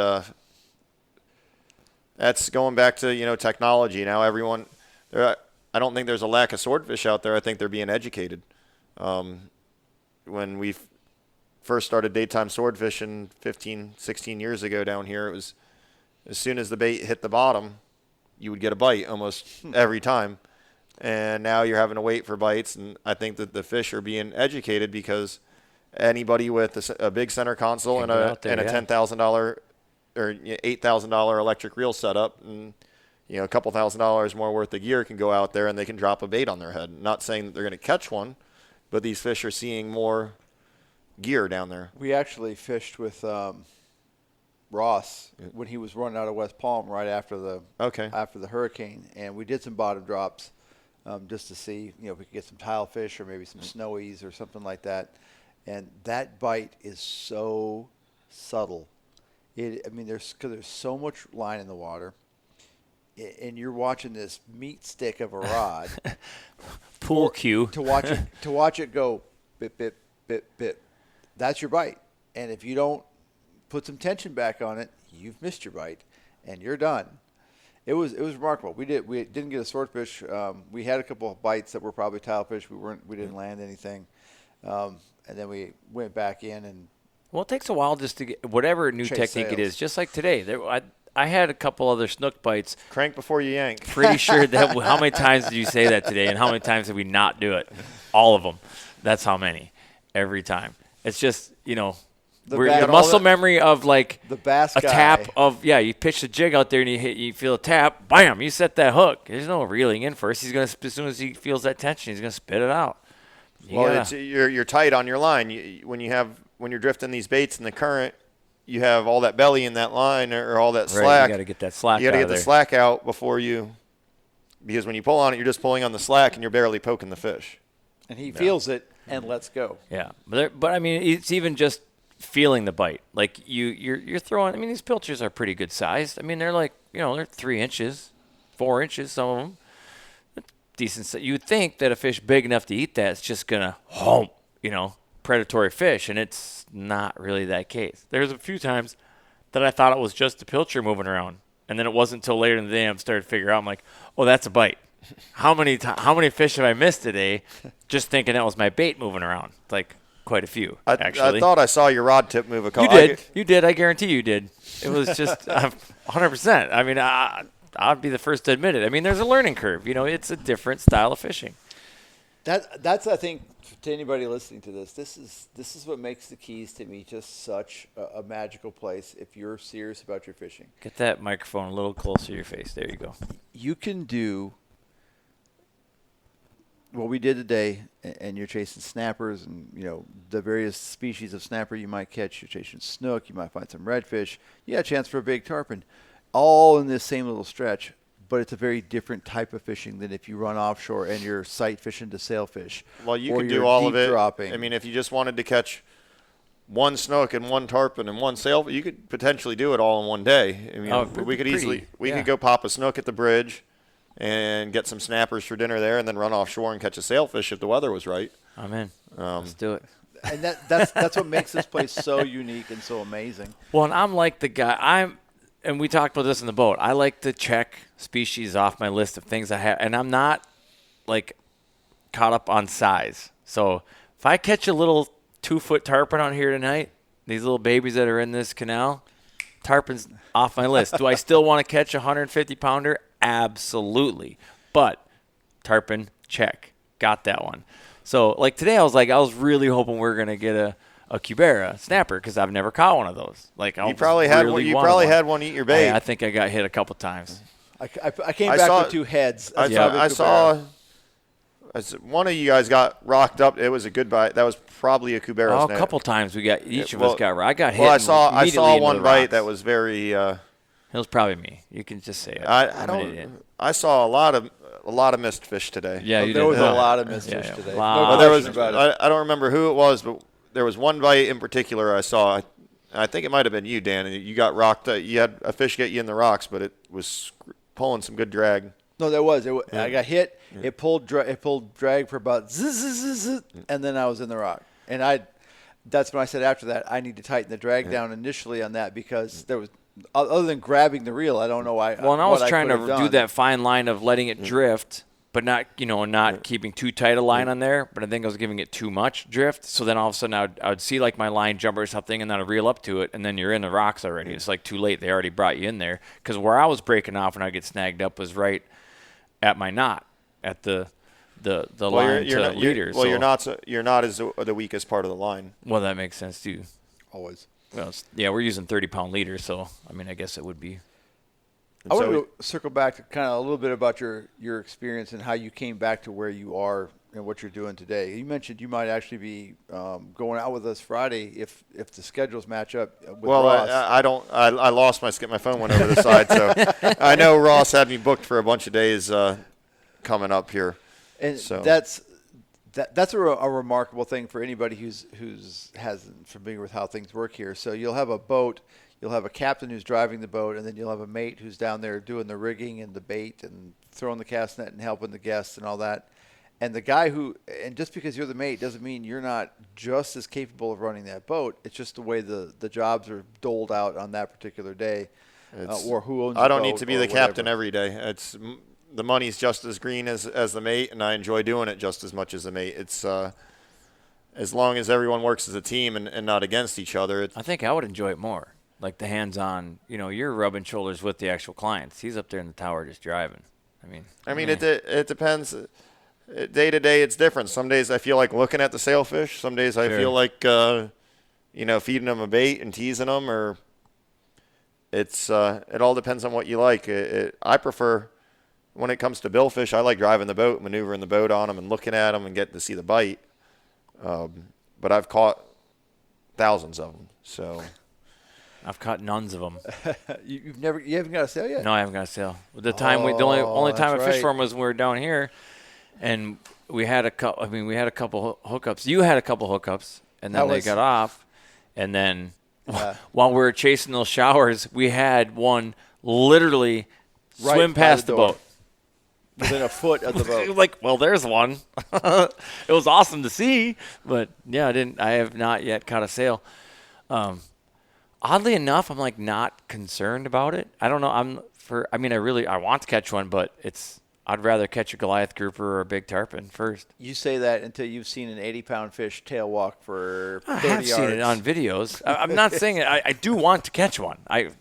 that's going back to technology. Now everyone, I don't think there's a lack of swordfish out there. I think they're being educated. When we first started daytime sword fishing 15, 16 years ago down here, it was as soon as the bait hit the bottom, you would get a bite almost every time. And now you're having to wait for bites, and I think that the fish are being educated because anybody with a big center console and a $10,000 or $8,000 electric reel setup and a couple $1,000s more worth of gear can go out there and they can drop a bait on their head. Not saying that they're going to catch one, but these fish are seeing more gear down there. We actually fished with Ross when he was running out of West Palm right after the hurricane, and we did some bottom drops just to see if we could get some tilefish or maybe some snowies or something like that. And that bite is so subtle. There's so much line in the water, and you're watching this meat stick of a rod, pool cue to watch it go bit bit bit bit. That's your bite. And if you don't put some tension back on it, you've missed your bite, and you're done. It was remarkable. We didn't get a swordfish. We had a couple of bites that were probably tilefish. We didn't land anything, and then we went back in and. Well, it takes a while just to get whatever new Chase technique it sails. is. Just like today, I had a couple other snook bites. Crank before you yank. Pretty sure that. How many times did you say that today, and how many times did we not do it? All of them. That's how many. Every time. It's just the muscle memory of like the bass a guy. tap of you pitch the jig out there and you feel a tap, bam, you set that hook. There's no reeling in first. He's gonna as soon as he feels that tension, he's gonna spit it out. You're tight on your line. When you're drifting these baits in the current, you have all that belly in that line or all that slack. You got to get that slack. You got to get the slack out because when you pull on it, you're just pulling on the slack and you're barely poking the fish. And he feels it and lets go. Yeah, but I mean, it's even just feeling the bite. Like you're throwing. I mean, these pilchers are pretty good sized. I mean, they're like they're 3 inches, 4 inches, some of them. Decent. You would think that a fish big enough to eat that is just gonna predatory fish, and it's not really that case. There's a few times that I thought it was just a pilcher moving around, and then it wasn't until later in the day I started to figure out. I'm like, oh, that's a bite. How many fish have I missed today? Just thinking that was my bait moving around. It's like quite a few. Actually, I thought I saw your rod tip move a couple. You did. I guarantee you did. It was just 100%. I mean, I'd be the first to admit it. I mean, there's a learning curve. It's a different style of fishing. That's I think to anybody listening to this is what makes the Keys to me just such a magical place if you're serious about your fishing. Get that microphone a little closer to your face. There you go. You can do what we did today, and you're chasing snappers and the various species of snapper you might catch. You're chasing snook. You might find some redfish. You got a chance for a big tarpon, all in this same little stretch. But it's a very different type of fishing than if you run offshore and you're sight fishing to sailfish. Well, you could do all of it. Dropping. I mean, if you just wanted to catch one snook and one tarpon and one sailfish, you could potentially do it all in one day. I mean, we could go pop a snook at the bridge and get some snappers for dinner there, and then run offshore and catch a sailfish if the weather was right. I'm in. Let's do it. And that's what makes this place so unique and so amazing. Well, and I'm like the guy. And we talked about this in the boat. I like to check species off my list of things I have, and I'm not like caught up on size. So if I catch a little 2-foot tarpon on here tonight, these little babies that are in this canal, tarpon's off my list. Do I still want to catch a 150-pounder? Absolutely. But tarpon, check. Got that one. So like today, I was really hoping we were gonna get a cubera snapper because I've never caught one of those. Like you probably had one. You probably had one eat your bait. I think I got hit a couple times. I came back with 2 heads. I saw one of you guys got rocked up. It was a good bite. That was probably a cubera snapper. A couple times we got each of us got. I got hit. Well, I saw one bite that was very. It was probably me. You can just say it. I saw a lot of missed fish today. Yeah, there was a lot of missed fish today. I don't remember who it was, but there was one bite in particular I saw. I think it might have been you, Dan. You got rocked. You had a fish get you in the rocks, but it was pulling some good drag. No, there was. I got hit. Yeah. It pulled drag for about zzz, and then I was in the rock. And that's when I said after that I need to tighten the drag down initially on that because there was other than grabbing the reel, I don't know why. Well, and I was trying to do that fine line of letting it drift. But not keeping too tight a line on there. But I think I was giving it too much drift. So then all of a sudden I would see like my line jump or something, and then I'd reel up to it, and then you're in the rocks already. It's like too late. They already brought you in there. Because where I was breaking off when I get snagged up was right at my knot, at the line to leader. Well, your knot is the weakest part of the line. Well, that makes sense too. Always. Well, we're using 30-pound leaders, so I mean I guess it would be. I want to circle back to kind of a little bit about your experience and how you came back to where you are and what you're doing today. You mentioned you might actually be going out with us Friday if the schedules match up with Ross. I don't. I lost my phone went over the side, so I know Ross had me booked for a bunch of days coming up here. And so that's a remarkable thing for anybody who's hasn't familiar with how things work here. So you'll have a boat. You'll have a captain who's driving the boat, and then you'll have a mate who's down there doing the rigging and the bait and throwing the cast net and helping the guests and all that. And the guy and just because you're the mate doesn't mean you're not just as capable of running that boat. It's just the way the jobs are doled out on that particular day. or who owns. I don't the need boat to be or the captain whatever. every day. The money's just as green as the mate, and I enjoy doing it just as much as the mate. It's as long as everyone works as a team and not against each other. I think I would enjoy it more, like the hands-on. You're rubbing shoulders with the actual clients. He's up there in the tower just driving. It depends. Day to day, it's different. Some days I feel like looking at the sailfish. Some days I feel like feeding them a bait and teasing them, or it all depends on what you like. I prefer, when it comes to billfish, I like driving the boat, maneuvering the boat on them, and looking at them and getting to see the bite. But I've caught thousands of them, so. I've caught nones of them. You haven't got a sail yet? No, I haven't got a sail. The only time I fished for them was when we were down here, and we had a couple. We had a couple hookups. You had a couple hookups, and then they got off, and then while we were chasing those showers, we had one literally swim past the boat. Within a foot of the boat. Well, there's one. It was awesome to see, but yeah, I have not yet caught a sail. Oddly enough, I'm not concerned about it. I don't know. I want to catch one, but I'd rather catch a Goliath grouper or a big tarpon first. You say that until you've seen an 80-pound fish tail walk for 30 yards. I have seen it on videos. I'm not saying it. I do want to catch one. I've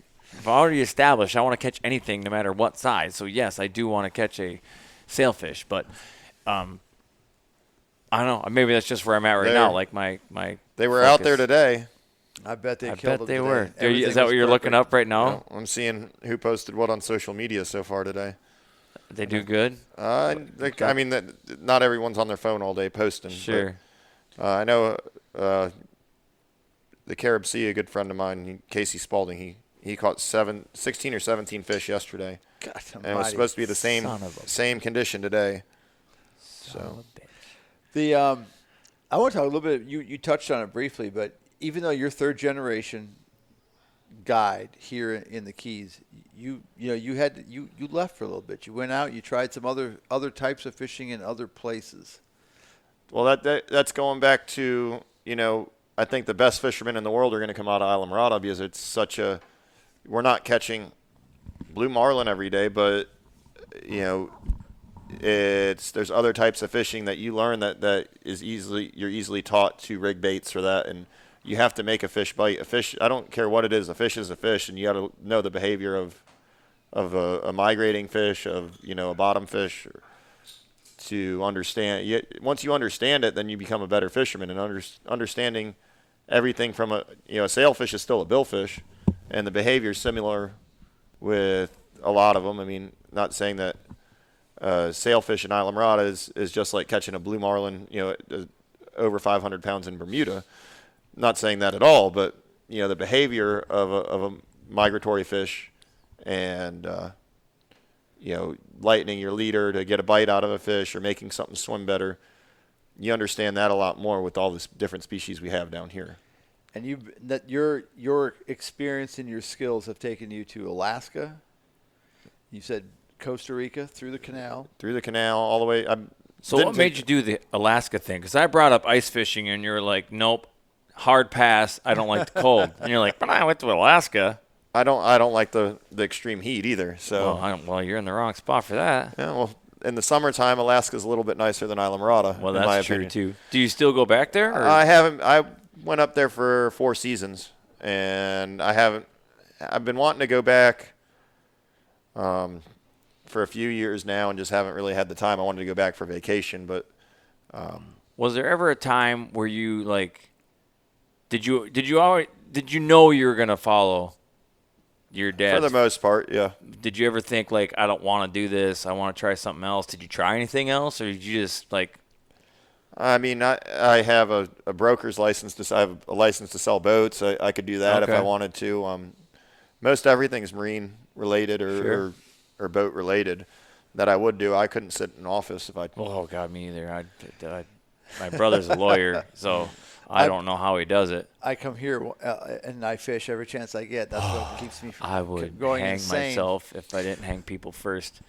already established I want to catch anything no matter what size. So, yes, I do want to catch a sailfish. But I don't know. Maybe that's just where I'm at right now. They were out there today. I bet they were. Is that what you're looking up right now? I'm seeing who posted what on social media so far today. They do good? Not everyone's on their phone all day posting. Sure. But, I know the Carib Sea, a good friend of mine, Casey Spalding, he caught 16 or 17 fish yesterday. God, and it was supposed to be the same condition today. I want to talk a little bit. You touched on it briefly, but even though you're third generation guide here in the Keys, you left for a little bit. You went out. You tried some other types of fishing in other places. Well, that's going back to I think the best fishermen in the world are going to come out of Islamorada because it's such a. We're not catching blue marlin every day, but there's other types of fishing that you learn that you're easily taught to rig baits for that, and you have to make a fish bite. A fish, I don't care what it is, a fish is a fish, and you got to know the behavior of a migrating fish, of a bottom fish, to understand. Once you understand it, then you become a better fisherman, and understanding everything from a sailfish is still a billfish, and the behavior is similar with a lot of them. Not saying that sailfish in Islamorada is just like catching a blue marlin, over 500 pounds in Bermuda. Not saying that at all, but the behavior of a migratory fish, and lightening your leader to get a bite out of a fish or making something swim better, you understand that a lot more with all this different species we have down here. And your experience and your skills have taken you to Alaska. You said Costa Rica, through the canal. Through the canal, all the way. So what made you do the Alaska thing? Because I brought up ice fishing, and you're like, nope, hard pass. I don't like the cold. And you're like, but I went to Alaska. I don't like the extreme heat either. So well, you're in the wrong spot for that. Yeah, well, in the summertime, Alaska's a little bit nicer than Islamorada. Well, that's true too. Do you still go back there? Or? I haven't. I went up there for 4 seasons, and I haven't. I've been wanting to go back for a few years now, and just haven't really had the time. I wanted to go back for vacation, but was there ever a time where you did you know you were gonna follow your dad? For the most part, yeah. Did you ever think I don't want to do this, I want to try something else? Did you try anything else, or did you just I have a broker's license. I have a license to sell boats. I could do that if I wanted to. Most everything's marine related or boat related that I would do. I couldn't sit in an office if I. Oh God, me either. My brother's a lawyer, so I don't know how he does it. I come here and I fish every chance I get. That's what keeps me from I would going hang insane. myself if I didn't hang people first.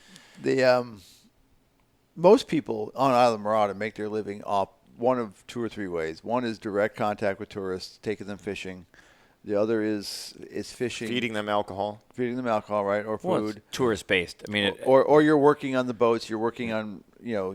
Most people on Islamorada make their living off one of 2 or 3 ways. One is direct contact with tourists, taking them fishing. The other is fishing. Feeding them alcohol. Feeding them alcohol, right, or Well, food. it's tourist-based. I mean, Or you're working on the boats. You're working on, you're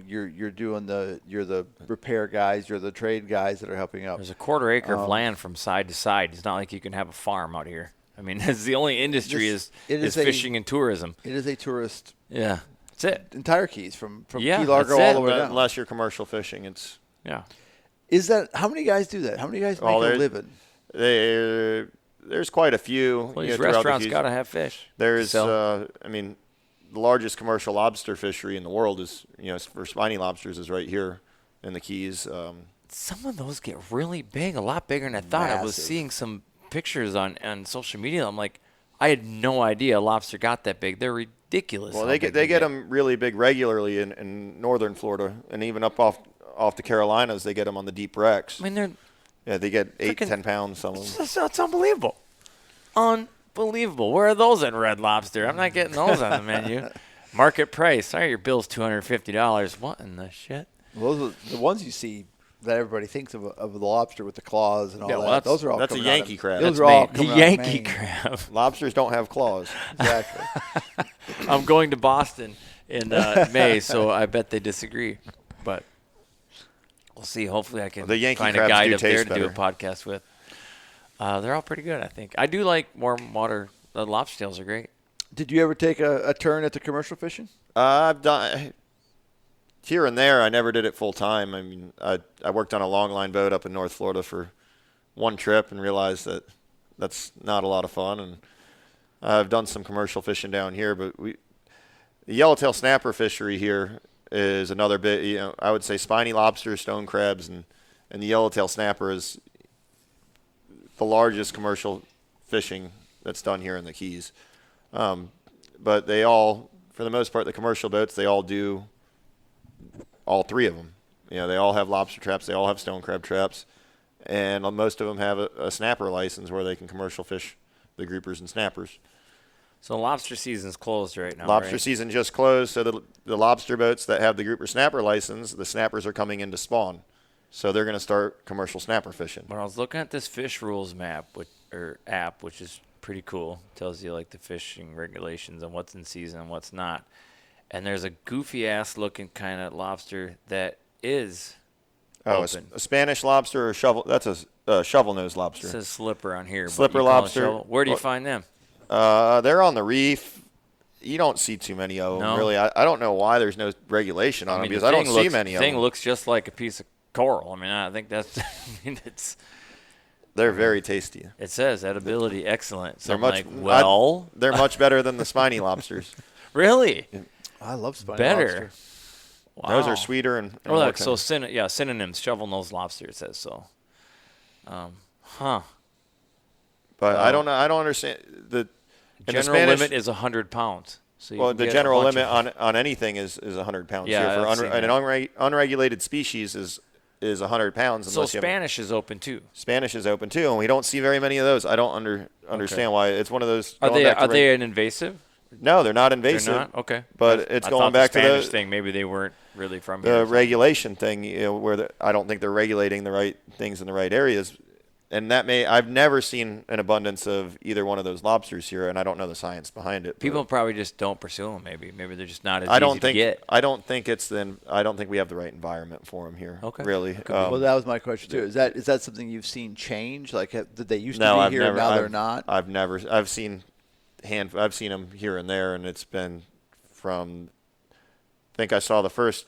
doing you're the repair guys. You're the trade guys that are helping out. there's a quarter acre of land from side to side. It's not like you can have a farm out here. I mean, it's the only industry is fishing and tourism. It is a tourist. Yeah, that's it. Entire Keys from Yeah, Key Largo that's all it. the way down. Unless you're commercial fishing, it's Yeah. Is that how many guys do that? How many guys make a living? There's quite a few. Well, these throughout the restaurants Keys. got to have fish. There's, So, the largest commercial lobster fishery in the world is, for spiny lobsters is right here in the Keys. some of those get really big, a lot bigger than I thought. I was Massive. seeing some pictures on social media. I'm like, I had no idea a lobster got that big. They're ridiculous. Well, how they big get them really big regularly in northern Florida, and even up off the Carolinas, they get them on the deep wrecks. I mean, They get 8 to Frickin- 10 pounds. Some of them. that's unbelievable. Unbelievable. Where are those at Red Lobster? I'm not getting those on the menu. Market price. Sorry, your bill's $250. What in the shit? Well, those are the ones you see that everybody thinks of the lobster with the claws and all Yeah, that. well, those are all that's a coming out of- Yankee crab. Those That's are all the coming out of Yankee Maine. crab. Lobsters don't have claws. Exactly. I'm going to Boston in May, so I bet they disagree. But we'll see. Hopefully, I can The Yankee find a crabs guide do up there taste to do a better. podcast with. They're all pretty good, I think. I do like warm water. The lobster tails are great. Did you ever take a turn at the commercial fishing? I've done here and there. I never did it full time. I mean, I worked on a long line boat up in North Florida for one trip and realized that that's not a lot of fun. And I've done some commercial fishing down here, but the yellowtail snapper fishery here is another bit. I would say spiny lobster, stone crabs, and the yellowtail snapper is the largest commercial fishing that's done here in the Keys. But they all, for the most part, the commercial boats, they all do all three of them. They all have lobster traps. They all have stone crab traps. And most of them have a snapper license where they can commercial fish the groupers and snappers. So lobster season's closed right now. Lobster right? season just closed, so the lobster boats that have the grouper snapper license, the snappers are coming in to spawn. So they're going to start commercial snapper fishing. When I was looking at this fish rules map or app, which is pretty cool, tells you like the fishing regulations and what's in season and what's not. And there's a goofy ass looking kind of lobster that is open. A Spanish lobster or shovel? That's a shovel nose lobster. It says slipper on here. but Slipper you call it lobster. shovel. Where do you find them? They're on the reef. You don't see too many of them, No. really. I don't know why there's no regulation on them because I don't see many The of thing them. looks just like a piece of coral. I mean, I think that's. They're very tasty. It says edibility excellent. So They're I'm much like, well, they're much better than the spiny lobsters. really I love spiny better. lobster. Wow. Those are sweeter and Oh, more look, tender. so synonyms: shovel nose lobster. It says so. Huh. But I don't know. I don't understand the General Spanish, limit is 100 pounds. So you well, can the get a general bunch limit of- on anything is 100 pounds. Yeah, Here I've for seen an that. unregulated species is 100 pounds. So Unless you have Spanish is open too. Spanish is open too, and we don't see very many of those. I don't understand why. It's one of those. Are going they back to they an invasive? No, they're not invasive. They're not. Okay. But it's I going thought back the to Spanish the thing. Maybe they weren't really from here. or the something. regulation thing, where I don't think they're regulating the right things in the right areas. And I've never seen an abundance of either one of those lobsters here, and I don't know the science behind it. but People probably just don't pursue them. Maybe they're just not as I don't easy think to get. I don't think we have the right environment for them here. Okay. Really. Well, that was my question too. Is that something you've seen change? Like, did they used no, to be I've here never. and now they're not? I've seen them here and there, and it's been from. I think I saw the first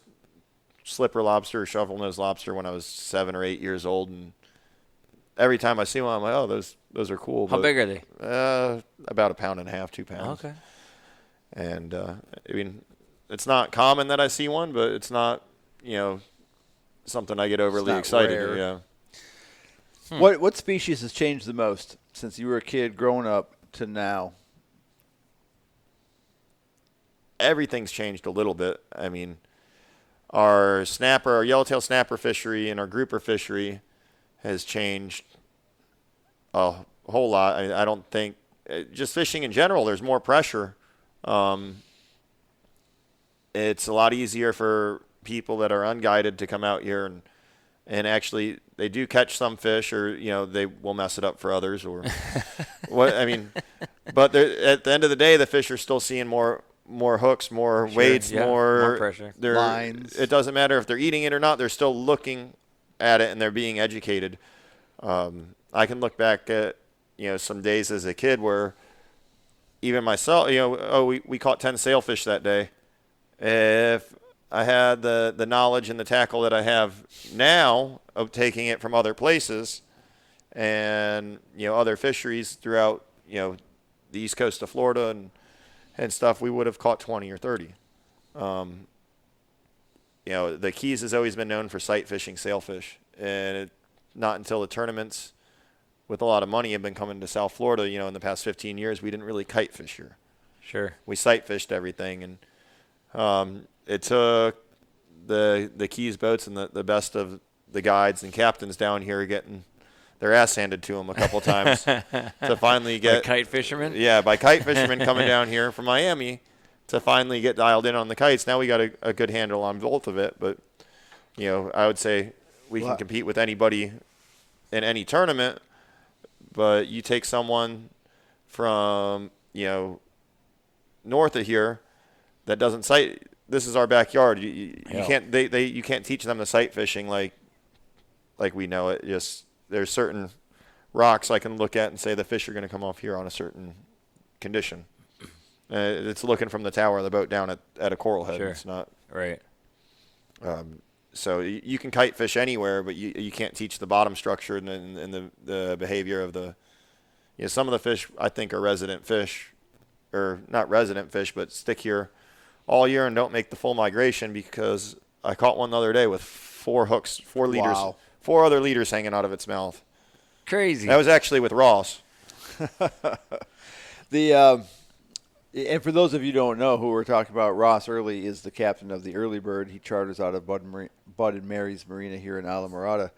slipper lobster or shovel nose lobster when I was 7 or 8 years old, and every time I see one, I'm like, oh, those are cool. How big are they? About 1.5 pounds, 2 pounds. Okay. And I mean, it's not common that I see one, but it's not something I get overly not excited. rare. Yeah. What species has changed the most since you were a kid growing up to now? Everything's changed a little bit. I mean, our yellowtail snapper fishery and our grouper fishery has changed a whole lot. I don't think just fishing in general, there's more pressure. It's a lot easier for people that are unguided to come out here and actually they do catch some fish, or they will mess it up for others, or what I mean. But at the end of the day, the fish are still seeing more hooks, more weights, more pressure. Lines. It doesn't matter if they're eating it or not. They're still looking at it and they're being educated. I can look back at some days as a kid where even myself, we caught 10 sailfish that day. If I had the knowledge and the tackle that I have now of taking it from other places and other fisheries throughout the east coast of Florida and stuff, we would have caught 20 or 30. The Keys has always been known for sight fishing sailfish, and not until the tournaments with a lot of money have been coming to South Florida, in the past 15 years, we didn't really kite fish here. Sure. We sight fished everything, and it took the Keys boats and the best of the guides and captains down here getting their ass handed to them a couple times to finally get by kite fishermen. Yeah, by kite fishermen coming down here from Miami to finally get dialed in on the kites. Now we got a good handle on both of it, but I would say we can compete with anybody in any tournament. But you take someone from north of here that doesn't sight. This is our backyard. You can't you can't teach them the sight fishing like we know it. Just there's certain rocks I can look at and say the fish are going to come off here on a certain condition. It's looking from the tower of the boat down at a coral head. Sure. It's not right. So you can kite fish anywhere, but you can't teach the bottom structure and the behavior of the. Some of the fish I think are resident fish, or not resident fish, but stick here all year and don't make the full migration, because I caught one the other day with 4 hooks, 4 leaders, Wow. 4 other leaders hanging out of its mouth. Crazy. That was actually with Ross. And for those of you who don't know who we're talking about, Ross Early is the captain of the Early Bird. He charters out of Bud and Mary's Marina here in Islamorada.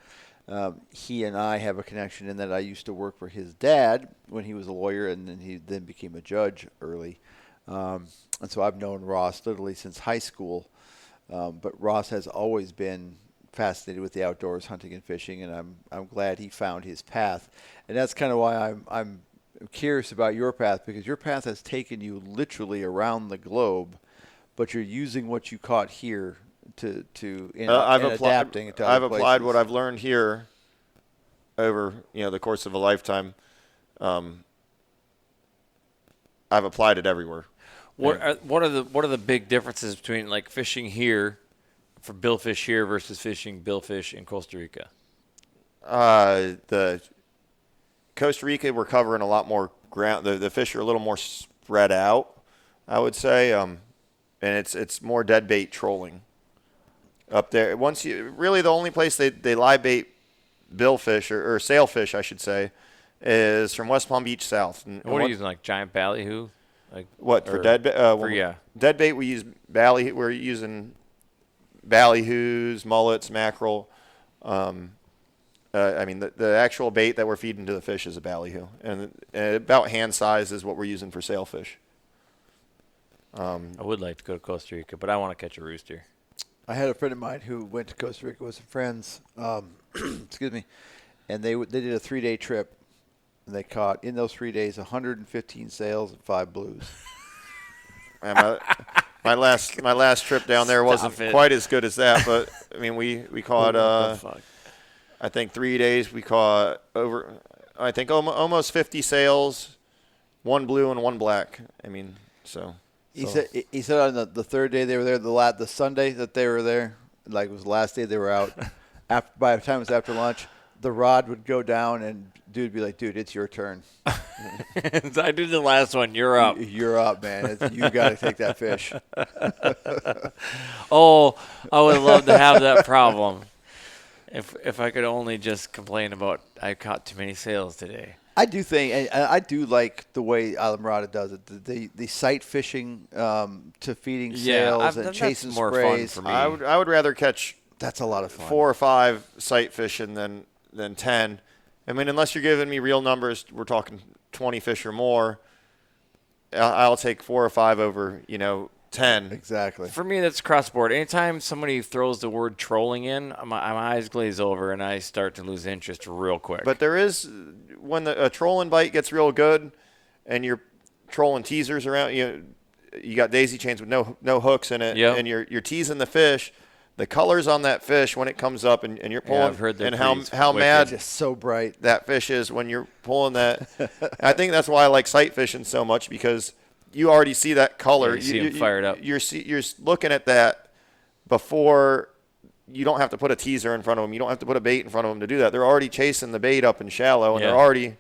He and I have a connection in that I used to work for his dad when he was a lawyer, and then he became a judge early. And so I've known Ross literally since high school. But Ross has always been fascinated with the outdoors, hunting and fishing, and I'm glad he found his path. And that's kind of why I'm curious about your path, because your path has taken you literally around the globe, but you're using what you caught here adapting to other I've applied places. what I've learned here over the course of a lifetime. I've applied it everywhere. What are the big differences between like fishing here for billfish here versus fishing billfish in Costa Rica? The Costa Rica, we're covering a lot more ground. The fish are a little more spread out, I would say, and it's more dead bait trolling up there. Really the only place they live bait billfish or sailfish, I should say, is from West Palm Beach south. And what are you using, like giant ballyhoo? Like what for dead bait? Dead bait we use We're using ballyhoos, mullets, mackerel. The actual bait that we're feeding to the fish is a ballyhoo, and about hand size is what we're using for sailfish. I would like to go to Costa Rica, but I want to catch a rooster. I had a friend of mine who went to Costa Rica with some friends, excuse me, and they did a 3-day trip, and they caught in those 3 days 115 sails and 5 blues. And my last trip down there wasn't quite as good as that, but I mean we caught I think 3 days we caught over almost 50 sails, 1 blue and 1 black. I mean He said on the third day they were there, the Sunday that they were there, like it was the last day they were out. By the time it was after lunch, the rod would go down and dude would be like, "Dude, it's your turn." I did the last one. You're up. You're up, man. You got to take that fish. Oh, I would love to have that problem. If I could only just complain about I caught too many sails today. I do think, and I do like the way Islamorada does it. The sight fishing to feeding sails and chasing more sprays. fun for me. I would rather catch That's a lot of fun. 4 or 5 sight fishing than 10. I mean, unless you're giving me real numbers, we're talking 20 fish or more. I'll take 4 or 5 over 10. Exactly. For me, that's cross board. Anytime somebody throws the word trolling in, my eyes glaze over and I start to lose interest real quick. But there is, when a trolling bite gets real good and you're trolling teasers around, you got daisy chains with no hooks in it, and you're teasing the fish. The colors on that fish when it comes up and you're pulling, I've heard and how mad just so bright that fish is when you're pulling that. I think that's why I like sight fishing so much, because you already see that color. Yeah, you see them fired up. You're looking at that before. You don't have to put a teaser in front of them. You don't have to put a bait in front of them to do that. They're already chasing the bait up and shallow, and they're already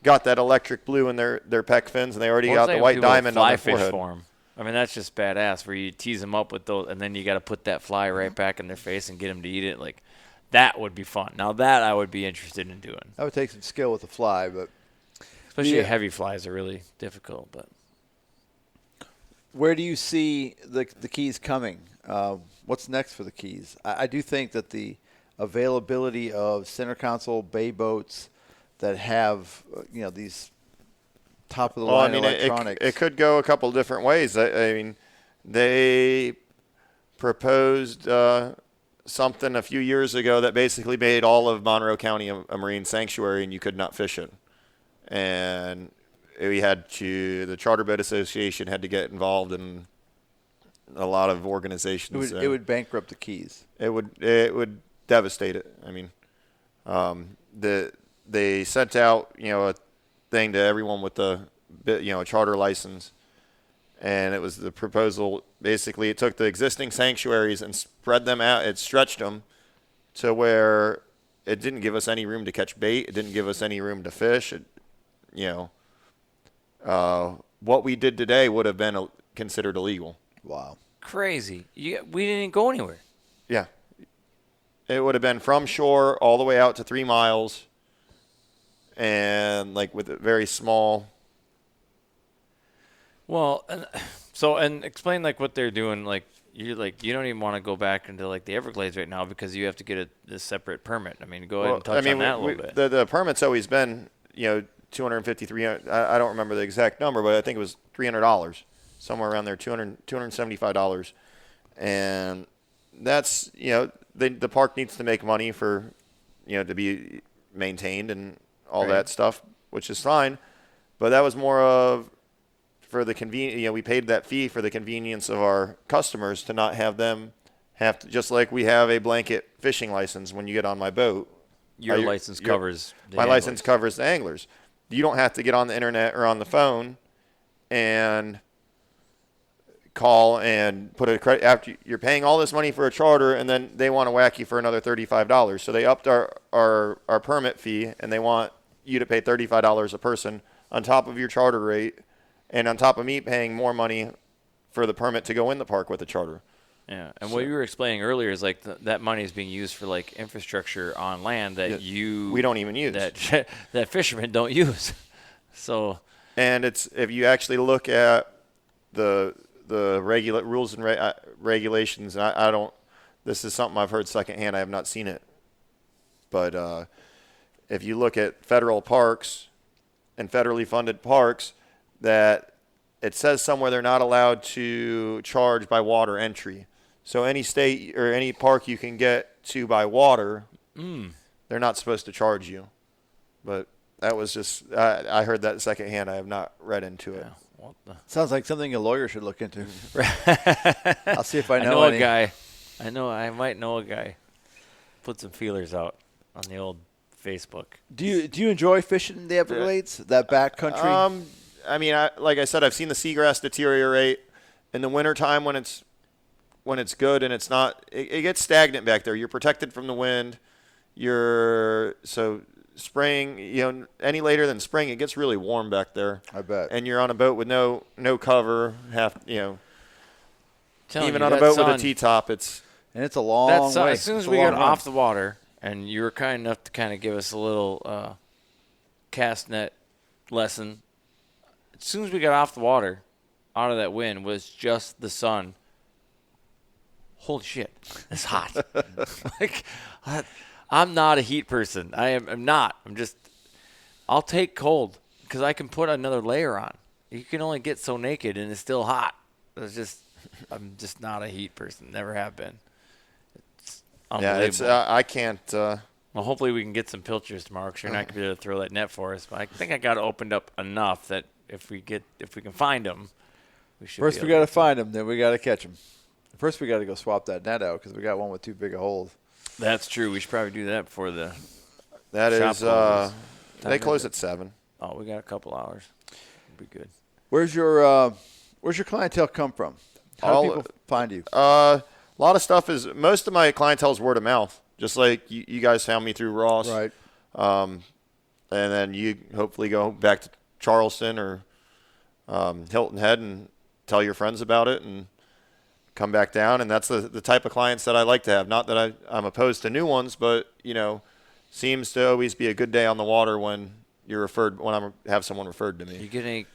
got that electric blue in their pec fins, and they already got the white diamond on their forehead. Form. I mean, that's just badass, where you tease them up with those, and then you got to put that fly right back in their face and get them to eat it. Like, that would be fun. Now, that I would be interested in doing. That would take some skill with the fly, but especially heavy flies are really difficult. But where do you see the Keys coming? What's next for the Keys? I do think that the availability of center console bay boats that have these top of the line electronics. It could go a couple different ways. I mean, they proposed something a few years ago that basically made all of Monroe County a marine sanctuary, and you could not fish it. And the Charter Boat Association had to get involved, in a lot of organizations. It would bankrupt the Keys. It would devastate it. I mean, they sent out a thing to everyone with a charter license, and it was the proposal. Basically, it took the existing sanctuaries and spread them out. It stretched them to where it didn't give us any room to catch bait. It didn't give us any room to fish. What we did today would have been considered illegal. Wow. Crazy. We didn't go anywhere. Yeah. It would have been from shore all the way out to 3 miles, and with a very small. Well, and explain what they're doing. You don't even want to go back into the Everglades right now because you have to get a separate permit. I mean, go ahead and touch on that a little bit. The permit's always been 250, 300. I don't remember the exact number, but I think it was $300, somewhere around there, $275, and that's the park needs to make money for to be maintained and all that stuff, which is fine, but that was more of for the convenience. We paid that fee for the convenience of our customers to not have them have to, just like we have a blanket fishing license when you get on my boat. Your license covers the my anglers. License covers the anglers. You don't have to get on the internet or on the phone and call and put a credit after you're paying all this money for a charter, and then they want to whack you for another $35. So they upped our permit fee, and they want you to pay $35 a person on top of your charter rate, and on top of me paying more money for the permit to go in the park with the charter. Yeah, and what you were explaining earlier is that money is being used for infrastructure on land that we don't even use, that fishermen don't use. So, and it's, if you actually look at the rules and regulations, and I don't. This is something I've heard secondhand. I have not seen it, but if you look at federal parks and federally funded parks, that it says somewhere they're not allowed to charge by water entry. So any state or any park you can get to by water, they're not supposed to charge you. But that was just, I heard that secondhand. I have not read into it. Sounds like something a lawyer should look into. I'll see if I know, I know a guy. I might know a guy. Put some feelers out on the old Facebook. Do you enjoy fishing in the Everglades, that back country? I mean, like I said, I've seen the seagrass deteriorate in the wintertime when it's good, and it's not. It gets stagnant back there. You're protected from the wind. So spring, any later than spring, it gets really warm back there. I bet. And you're on a boat with no cover. Even on a that boat sun, with a T-top, it's a long way. As soon as we got off the water, and you were kind enough to kind of give us a little cast net lesson. As soon as we got off the water, out of that wind, was just the sun. Holy shit, it's hot. I'm not a heat person. I'm not. I'll take cold because I can put another layer on. You can only get so naked and it's still hot. It's just. I'm just not a heat person. Never have been. It's Yeah, unbelievable. it's I can't. Well, hopefully we can get some pilchers tomorrow because you're not going to be able to throw that net for us. But I think I got it opened up enough that if we can find them, we should. First we got to find them, then we got to catch them. First we got to go swap that net out because we got one with too big a holes. That's true. We should probably do that before the. That shop is. closes. They close at 7. Oh, we got a couple hours. We'll be good. Where's your clientele come from? How do people find you? A lot of stuff is most of my clientele is word of mouth. Just like you guys found me through Ross, Right. And then you hopefully go back to Charleston or Hilton Head and tell your friends about it and come back down. And that's the type of clients that I like to have. Not that I'm opposed to new ones, but seems to always be a good day on the water when you're referred. When I have someone referred to me. You get any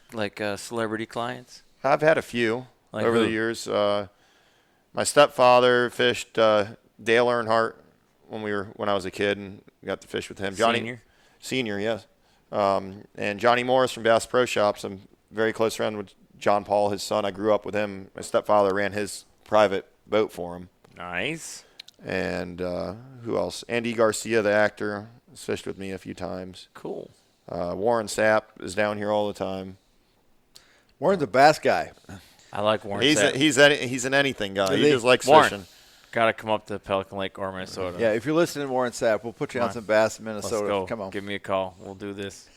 celebrity clients? I've had a few over who? the years. My stepfather fished Dale Earnhardt when I was a kid and got to fish with him. Senior, yes. And Johnny Morris from Bass Pro Shops. I'm very close friend with John Paul, his son. I grew up with him. My stepfather ran his private boat for him. Nice. And who else? Andy Garcia, the actor, has fished with me a few times. Cool. Warren Sapp is down here all the time. Warren's a bass guy. I like Warren. He's an anything guy. He just likes Warren. fishing. Got to come up to Pelican Lake or Minnesota. Yeah, if you're listening, Warren Sapp, we'll put you on some bass in Let's Minnesota. go. Come on. Give me a call. We'll do this.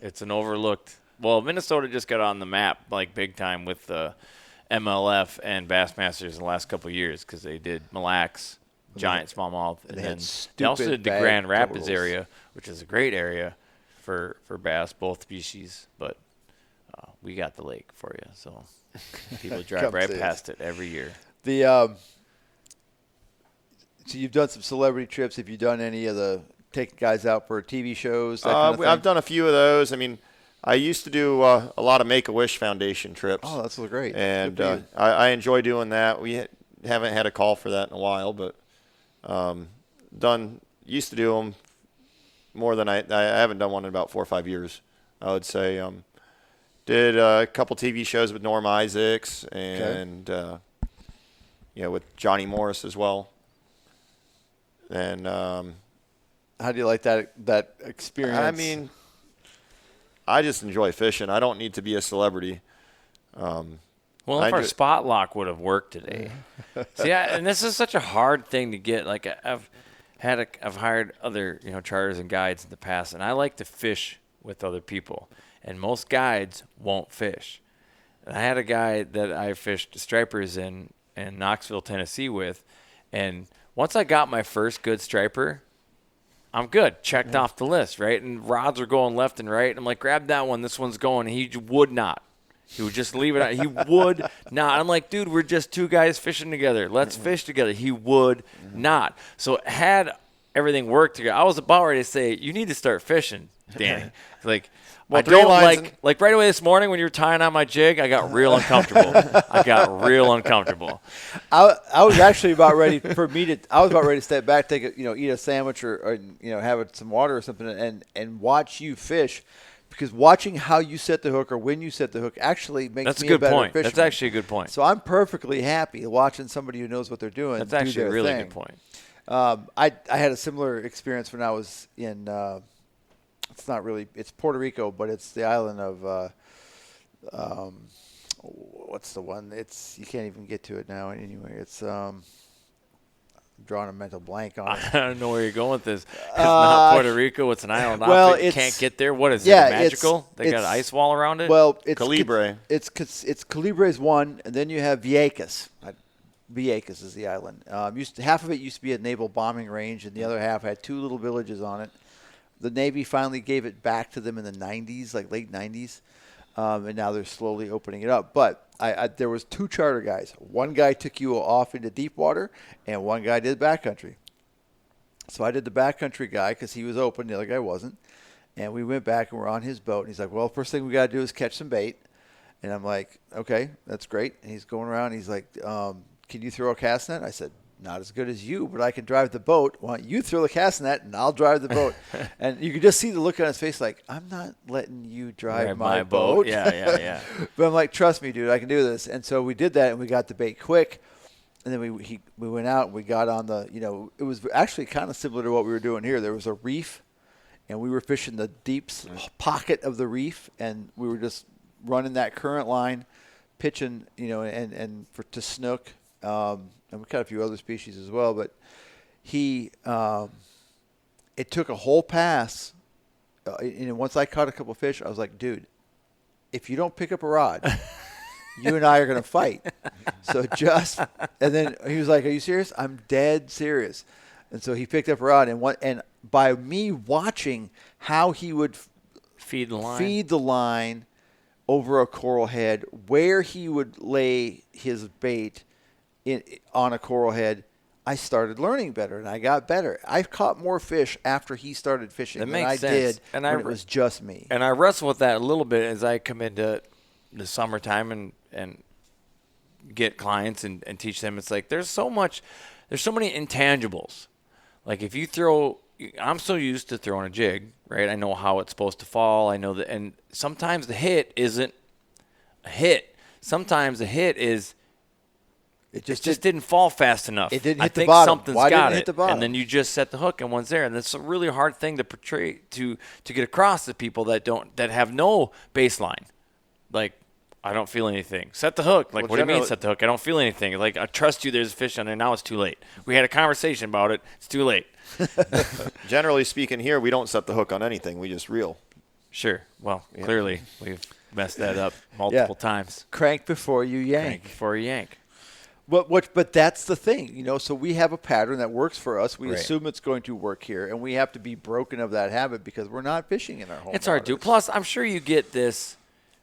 It's an overlooked. Well, Minnesota just got on the map big time with the MLF and Bassmasters in the last couple of years because they did Mille Lacs, giant smallmouth, and they then had they also did the stupid Grand bag Rapids totals. area, which is a great area for bass, both species. But we got the lake for you, so people drive Come right see us. past it every year. So you've done some celebrity trips. Have you done any of the taking guys out for TV shows? That kind of thing? I've done a few of those. I mean, I used to do a lot of Make-A-Wish Foundation trips. Oh, that's great. And Good for you. I enjoy doing that. We haven't had a call for that in a while, but used to do them more than I haven't done one in about 4 or 5 years, I would say. Did a couple TV shows with Norm Isaacs and with Johnny Morris as well. And how do you like that experience? I mean, I just enjoy fishing. I don't need to be a celebrity. Well, if our spot lock would have worked today. See, and this is such a hard thing to get. Like I've hired other charters and guides in the past, and I like to fish with other people. And most guides won't fish. And I had a guy that I fished stripers in Knoxville, Tennessee with, and once I got my first good striper, I'm good. Checked off the list, right? And rods were going left and right. I'm like, grab that one. This one's going. And he would not. He would just leave it out. He would not. I'm like, dude, we're just two guys fishing together. Let's fish together. He would not. So had everything worked together, I was about ready to say, you need to start fishing, Danny. Like, Well, I don't like right away this morning when you were tying on my jig, I got real uncomfortable. I was actually about ready to step back, take eat a sandwich or have some water or something and watch you fish, because watching how you set the hook or when you set the hook actually makes me a better fisherman. That's actually a good point. So I'm perfectly happy watching somebody who knows what they're doing. That's actually a really thing. good point. I had a similar experience when I was in. It's Puerto Rico, but it's the island of, what's the one? You can't even get to it now anyway. It's, I'm drawing a mental blank on it. I don't know where you're going with this. It's not Puerto Rico. It's an island. Well, you can't get there. What is yeah, it? Magical? They got an ice wall around it? Well, it's Calibre. It's Calibre's one, and then you have Vieques. Vieques is the island. Half of it used to be a naval bombing range, and the other half had 2 little villages on it. The Navy finally gave it back to them in the 90s, like late 90s, and now they're slowly opening it up. But there was 2 charter guys. One guy took you off into deep water, and one guy did backcountry. So I did the backcountry guy because he was open, the other guy wasn't. And we went back, and we're on his boat. And he's like, well, first thing we got to do is catch some bait. And I'm like, okay, that's great. And he's going around. He's like, can you throw a cast net? I said, not as good as you, but I can drive the boat. Why don't you throw the cast net and I'll drive the boat? And you could just see the look on his face like, I'm not letting you drive my boat. Yeah. But I'm like, trust me, dude, I can do this. And so we did that, and we got the bait quick. And then we went out, and we got on the, it was actually kind of similar to what we were doing here. There was a reef, and we were fishing the deep pocket of the reef, and we were just running that current line, pitching, to snook. And we caught a few other species as well, but it took a whole pass. And once I caught a couple fish, I was like, dude, if you don't pick up a rod, you and I are going to fight. So and then he was like, are you serious? I'm dead serious. And so he picked up a rod, and by me watching how he would feed the line over a coral head, where he would lay his bait on a coral head, I started learning better, and I got better. I've caught more fish after he started fishing than I did when it was just me. And I wrestle with that a little bit as I come into the summertime and get clients and teach them. It's like there's so many intangibles. Like if you I'm so used to throwing a jig, right? I know how it's supposed to fall. I know that, and sometimes the hit isn't a hit. Sometimes the hit is it just didn't fall fast enough. It didn't hit I the think bottom. something's Why got didn't it hit the bottom? And then you just set the hook and one's there. And that's a really hard thing to portray to get across to people that have no baseline. Like, I don't feel anything. Set the hook. Like, what do you mean set the hook? I don't feel anything. Like, I trust you. There's a fish on there. Now it's too late. We had a conversation about it. It's too late. Generally speaking, here we don't set the hook on anything. We just reel. Sure. Well, clearly we've messed that up multiple times. Crank before you yank. Crank before you yank. But that's the thing, so we have a pattern that works for us. We Right. assume it's going to work here, and we have to be broken of that habit because we're not fishing in our home It's hard to. waters. Plus, I'm sure you get this.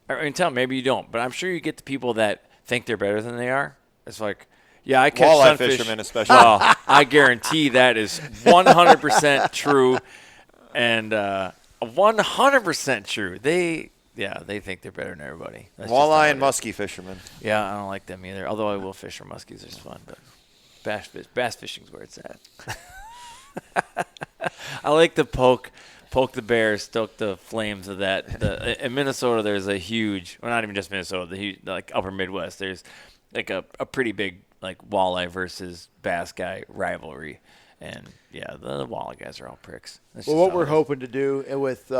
I mean, maybe you don't, but I'm sure you get the people that think they're better than they are. It's like, yeah, I catch walleye sunfish. fishermen especially. Well, I guarantee that is 100% true, and 100% true. They think they're better than everybody. That's just Walleye how and it is. muskie fishermen. Yeah, I don't like them either. Although I will fish for muskies, it's fun. But bass fishing's where it's at. I like to poke the bear, stoke the flames of that. In Minnesota, there's a huge, well, not even just Minnesota, like upper Midwest. There's like a pretty big like walleye versus bass guy rivalry, and the walleye guys are all pricks. Well, what we're hoping to do with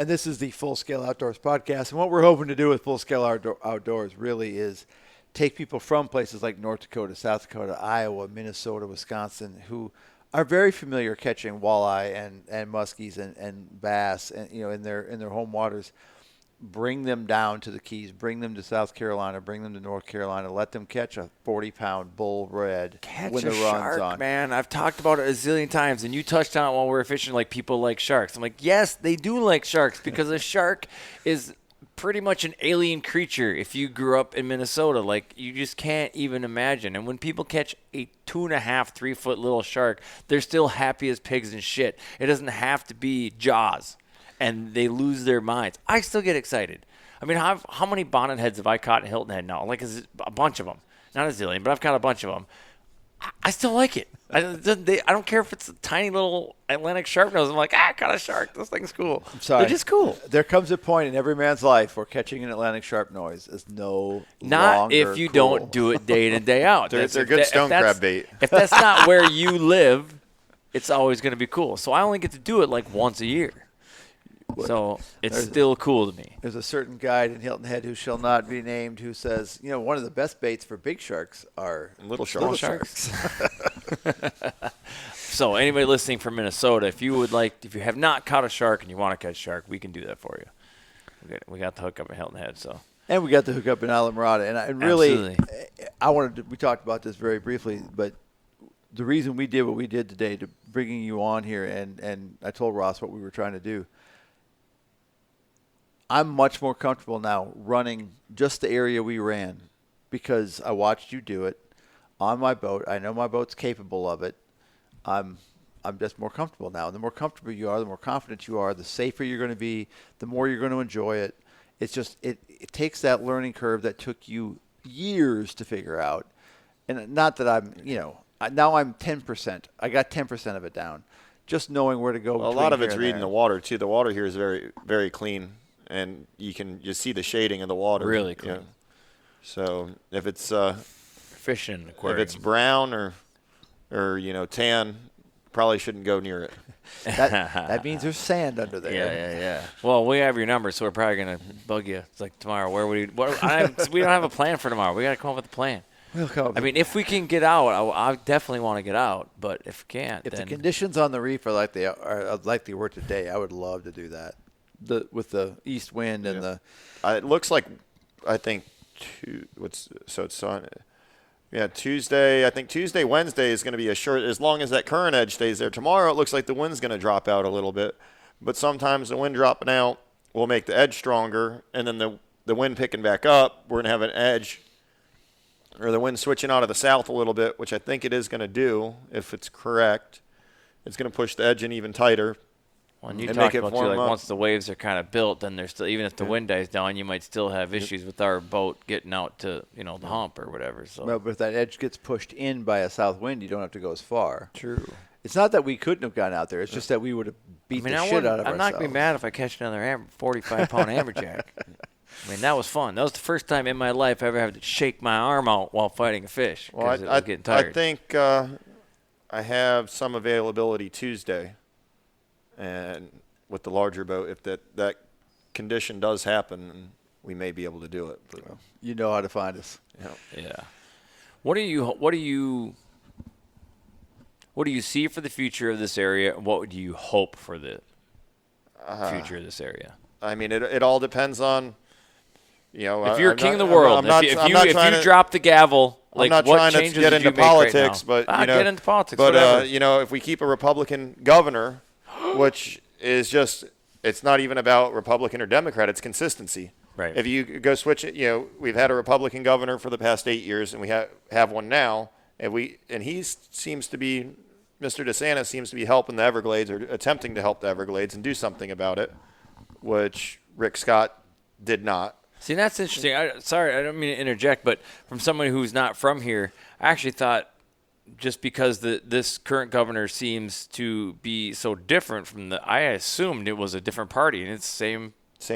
and this is the Full Scale Outdoors podcast, and what we're hoping to do with Full Scale Outdoors really is take people from places like North Dakota, South Dakota, Iowa, Minnesota, Wisconsin, who are very familiar catching walleye and muskies and bass, and in their home waters. Bring them down to the Keys, bring them to South Carolina, bring them to North Carolina, let them catch a 40-pound bull red when the run's on. Man, I've talked about it a zillion times, and you touched on it while we were fishing, like people like sharks. I'm like, yes, they do like sharks because a shark is pretty much an alien creature if you grew up in Minnesota. Like, you just can't even imagine. And when people catch a 2.5, 3 foot little shark, they're still happy as pigs and shit. It doesn't have to be Jaws. And they lose their minds. I still get excited. I mean, how many bonnet heads have I caught in Hilton Head now? Like a bunch of them. Not a zillion, but I've caught a bunch of them. I still like it. I don't care if it's a tiny little Atlantic sharpnose. I'm like, I caught a shark. This thing's cool. I'm sorry. They're just cool. There comes a point in every man's life where catching an Atlantic sharpnose is no Not longer if you cool. don't do it day in and day out. They're good stone crab bait. If that's not where you live, it's always going to be cool. So I only get to do it like once a year. So it's still cool to me. There's a certain guide in Hilton Head who shall not be named who says, one of the best baits for big sharks are Little sharks. So anybody listening from Minnesota, if you have not caught a shark and you want to catch a shark, we can do that for you. We got the hook up at Hilton Head. So. And we got the hook up in Islamorada. And really, absolutely. we talked about this very briefly, but the reason we did what we did today to bringing you on here, and I told Ross what we were trying to do, I'm much more comfortable now running just the area we ran because I watched you do it on my boat. I know my boat's capable of it. I'm just more comfortable now. The more comfortable you are, the more confident you are, the safer you're going to be, the more you're going to enjoy it. It's just it takes that learning curve that took you years to figure out. And not that I'm, now I'm 10%. I got 10% of it down. Just knowing where to go. Well, a lot of it's reading the water too. The water here is very, very clean, and you can just see the shading of the water. Really clean. You know? So if it's fish in aquarium. if it's brown or tan, probably shouldn't go near it. that means there's sand under there. Yeah. Well, we have your number, so we're probably gonna bug you. It's like tomorrow. Where would we don't have a plan for tomorrow. We got to come up with a plan. I mean, if we can get out, I definitely want to get out. But if we can't, if then the conditions on the reef are like they were today, I would love to do that. With the east wind and the. It looks like, I think, it's on. Yeah, Tuesday. I think Tuesday, Wednesday is going to be a short. As long as that current edge stays there. Tomorrow, it looks like the wind's going to drop out a little bit. But sometimes the wind dropping out will make the edge stronger, and then the wind picking back up, we're going to have an edge, or the wind switching out of the south a little bit, which I think it is going to do if it's correct. It's going to push the edge in even tighter. When you talk about once the waves are kind of built, then there's still, even if the wind dies down, you might still have issues with our boat getting out to the hump or whatever. So, well, but if that edge gets pushed in by a south wind, you don't have to go as far. True. It's not that we couldn't have gone out there. It's just that we would have beat the shit out of ourselves. I'm not going to be mad if I catch another 45-pound amberjack. I mean, that was fun. That was the first time in my life I ever had to shake my arm out while fighting a fish because I was getting tired. I think I have some availability Tuesday, and with the larger boat, if that condition does happen, we may be able to do it. But, you know how to find us. Yeah. What do you see for the future of this area? What do you hope for the future of this area? I mean, it all depends on, if you're king of the world, if you drop the gavel, I'm not trying to get into politics, but get into politics. But whatever. if we keep a Republican governor, which is just, it's not even about Republican or Democrat, it's consistency. Right. If you go switch it, we've had a Republican governor for the past 8 years, and we have one now, and he seems to be, Mr. DeSantis seems to be helping the Everglades, or attempting to help the Everglades and do something about it, which Rick Scott did not. See, that's interesting. Sorry, I don't mean to interject, but from someone who's not from here, I actually thought just because this current governor seems to be so different from I assumed it was a different party, and it's same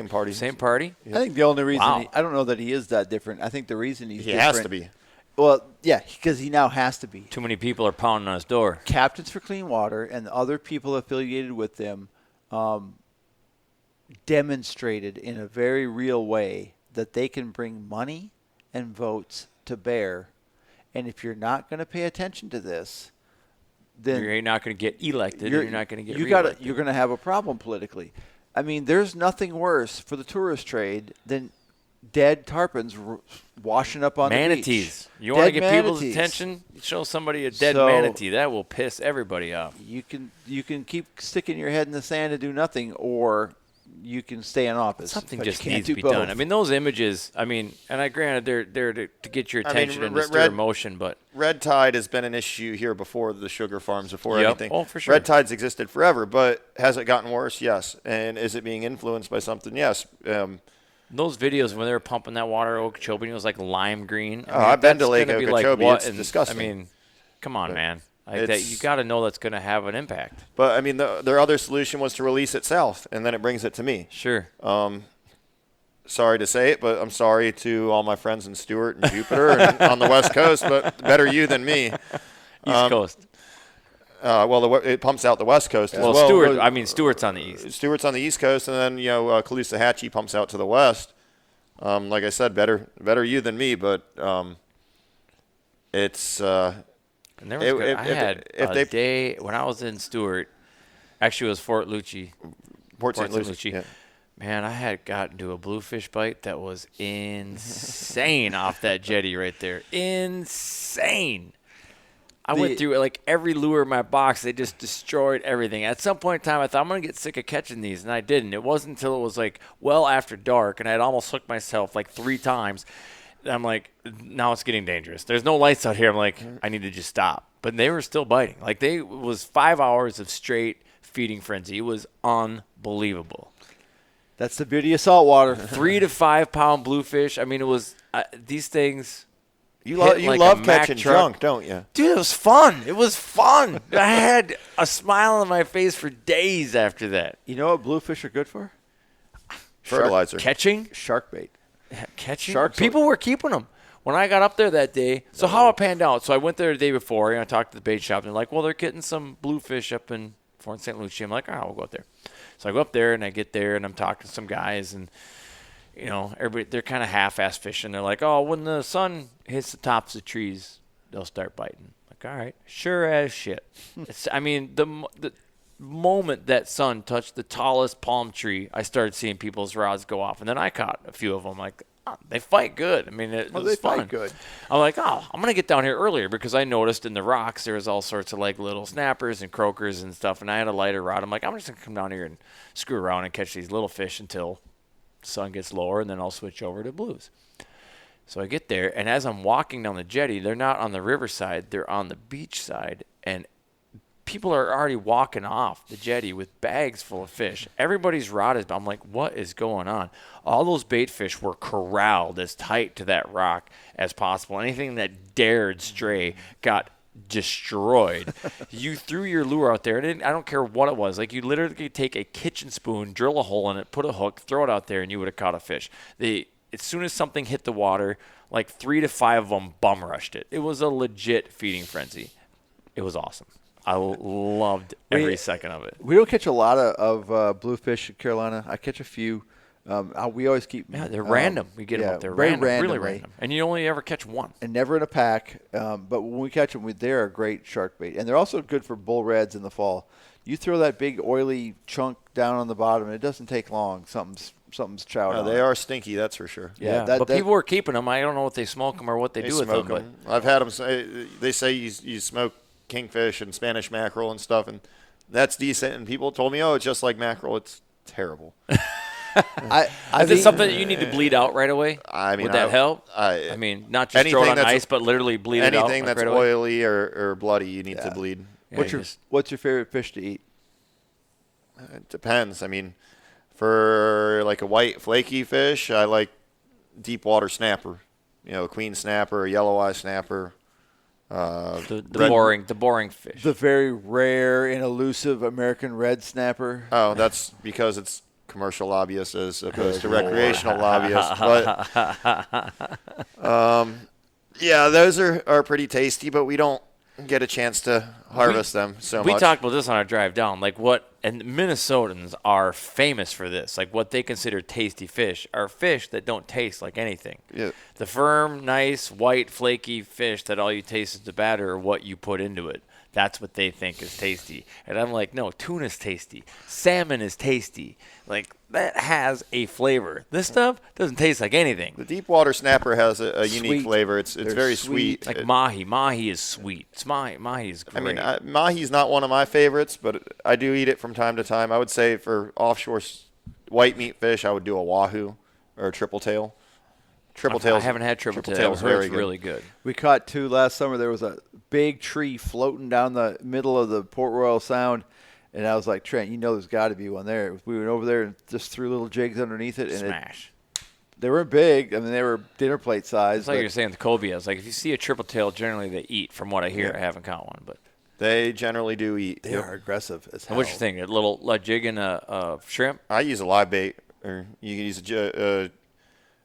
party. Same party? I think the only reason I don't know that he is that different. I think the reason he's different. He has to be. Well, yeah, because he now has to be. Too many people are pounding on his door. Captains for Clean Water and other people affiliated with them demonstrated in a very real way that they can bring money and votes to bear. And if you're not going to pay attention to this, then you're not going to get elected. You're not going to get reelected. You're going to have a problem politically. I mean, there's nothing worse for the tourist trade than dead tarpons washing up on manatees. The beach. You want to get people's attention? Show somebody a dead manatee. That will piss everybody off. You can keep sticking your head in the sand and do nothing, or you can stay in office. Something just needs to be done. I mean, those images, and I granted they're there to get your attention and to stir emotion, but red tide has been an issue here before the sugar farms, before anything. Oh, for sure. Red tide's existed forever, but has it gotten worse? Yes. And is it being influenced by something? Yes. Those videos when they were pumping that water at Okeechobee, it was like lime green. I've been to Lake Okeechobee. It's disgusting. I mean, come on, man. You got to know that's going to have an impact. But, I mean, their other solution was to release it south, and then it brings it to me. Sure. Sorry to say it, but I'm sorry to all my friends in Stewart and Jupiter and on the West Coast, but better you than me. East Coast. It pumps out the West Coast as well. Stewart's on the east. Stewart's on the East Coast, and then Caloosahatchee pumps out to the west. Like I said, better you than me, but it's. And there was I had a day when I was in Stewart. Actually, it was Fort Lucci. Port St. Lucie. Yeah. Man, I had gotten to a bluefish bite that was insane off that jetty right there. Insane. I went through like every lure in my box. They just destroyed everything. At some point in time, I thought I'm going to get sick of catching these, and I didn't. It wasn't until it was like well after dark, and I had almost hooked myself like 3 times. I'm like, now it's getting dangerous. There's no lights out here. I'm like, I need to just stop. But they were still biting. Like it was 5 hours of straight feeding frenzy. It was unbelievable. That's the beauty of saltwater. 3 to 5 pound bluefish. I mean, it was these things. You hit like love a Mack catching truck. junk, don't you? Dude, it was fun. It was fun. I had a smile on my face for days after that. You know what bluefish are good for? Fertilizer. Catching? Shark bait. Catching? Sharks. People were keeping them. When I got up there that day, so how it panned out. So I went there the day before, and I talked to the bait shop, and they're like, well, they're getting some bluefish up in Fort St. Lucie. I'm like, all right, we'll go up there. So I go up there, and I get there, and I'm talking to some guys, and, you know, everybody, they're kind of half-ass fishing. They're like, oh, when the sun hits the tops of trees, they'll start biting. Like, all right, sure as shit. I mean, the moment that sun touched the tallest palm tree, I started seeing people's rods go off, and then I caught a few of them. Like, oh, they fight good. I mean, it was fun. Fight good. I'm like, oh, I'm gonna get down here earlier because I noticed in the rocks there was all sorts of like little snappers and croakers and stuff, and I had a lighter rod. I'm like, I'm just gonna come down here and screw around and catch these little fish until the sun gets lower, and then I'll switch over to blues. So I get there, and as I'm walking down the jetty, they're not on the riverside, they're on the beach side, and people are already walking off the jetty with bags full of fish. Everybody's rod is, I'm like, what is going on? All those bait fish were corralled as tight to that rock as possible. Anything that dared stray got destroyed. You threw your lure out there, and I don't care what it was. Like, you literally could take a kitchen spoon, drill a hole in it, put a hook, throw it out there, and you would have caught a fish. As soon as something hit the water, like 3 to 5 of them bum rushed it. It was a legit feeding frenzy. It was awesome. I loved every second of it. We don't catch a lot of bluefish in Carolina. I catch a few. We always keep. Yeah, they're random. We get them up there very random, really randomly. random. And you only ever catch one. And never in a pack. But when we catch them, they're a great shark bait. And they're also good for bull reds in the fall. You throw that big oily chunk down on the bottom, and it doesn't take long. Something's chowed on. They are stinky, that's for sure. Yeah, but people were keeping them. I don't know if they smoke them or what they do with them. But I've had them say, they say you smoke kingfish and Spanish mackerel and stuff, and that's decent. And people told me, oh, it's just like mackerel. It's terrible. Is it something that you need to bleed out right away? I mean, would that help? I mean, not just throw it on ice, but literally bleed it out. Anything that's right oily or bloody, you need to bleed. Yeah, What's your favorite fish to eat? It depends. I mean, for like a white flaky fish, I like deep water snapper. You know, a queen snapper, a yellow eye snapper. The boring fish. The very rare and elusive American red snapper. Oh, that's because it's commercial lobbyists as opposed to recreational lobbyists. But yeah, those are pretty tasty, but we don't get a chance to harvest them so much. We talked about this on our drive down. Like and Minnesotans are famous for this. Like what they consider tasty fish are fish that don't taste like anything. Yeah. The firm, nice, white, flaky fish that all you taste is the batter or what you put into it. That's what they think is tasty. And I'm like, no, tuna's tasty. Salmon is tasty. Like, that has a flavor. This stuff doesn't taste like anything. The deep water snapper has a unique flavor. It's very sweet. Like mahi. Mahi is sweet. Mahi is great. I mean, mahi's not one of my favorites, but I do eat it from time to time. I would say for offshore white meat fish, I would do a wahoo or a triple tail. Triple tails. I haven't had triple tail. It's really good. We caught 2 last summer. There was a big tree floating down the middle of the Port Royal Sound, and I was like, Trent, you know there's got to be one there. We went over there and just threw little jigs underneath it. And Smash. They weren't big. I mean, they were dinner plate size. It's like you're saying the cobias. Like if you see a triple tail, generally they eat. From what I hear, I haven't caught one, but they generally do eat. They are aggressive as hell. What's your thing? A little jig and a shrimp? I use a live bait, or you can use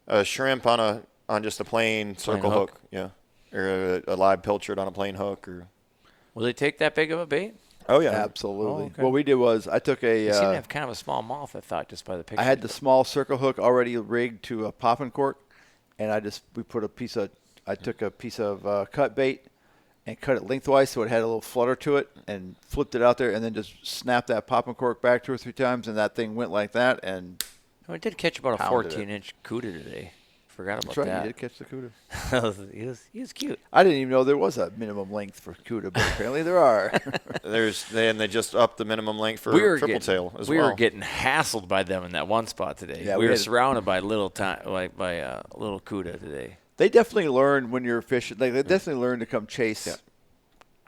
a shrimp on just a plain circle hook. Yeah, or a live pilchard on a plain hook. Or will they take that big of a bait? Oh yeah, absolutely. Oh, okay. What we did was I took a. You seem to have kind of a small mouth, I thought, just by the picture. I had the small circle hook already rigged to a popping cork, and I took a piece of cut bait and cut it lengthwise so it had a little flutter to it, and flipped it out there, and then just snapped that popping cork back 2 or 3 times, and that thing went like that. And I did catch about a 14-inch cuda today. Forgot about That's right, that. you did catch the cuda. he was cute. I didn't even know there was a minimum length for cuda, but apparently there are. They just upped the minimum length for triple tail as well. We were getting hassled by them in that one spot today. Yeah, we were surrounded by little cuda today. They definitely learn when you're fishing. They definitely learn to come chase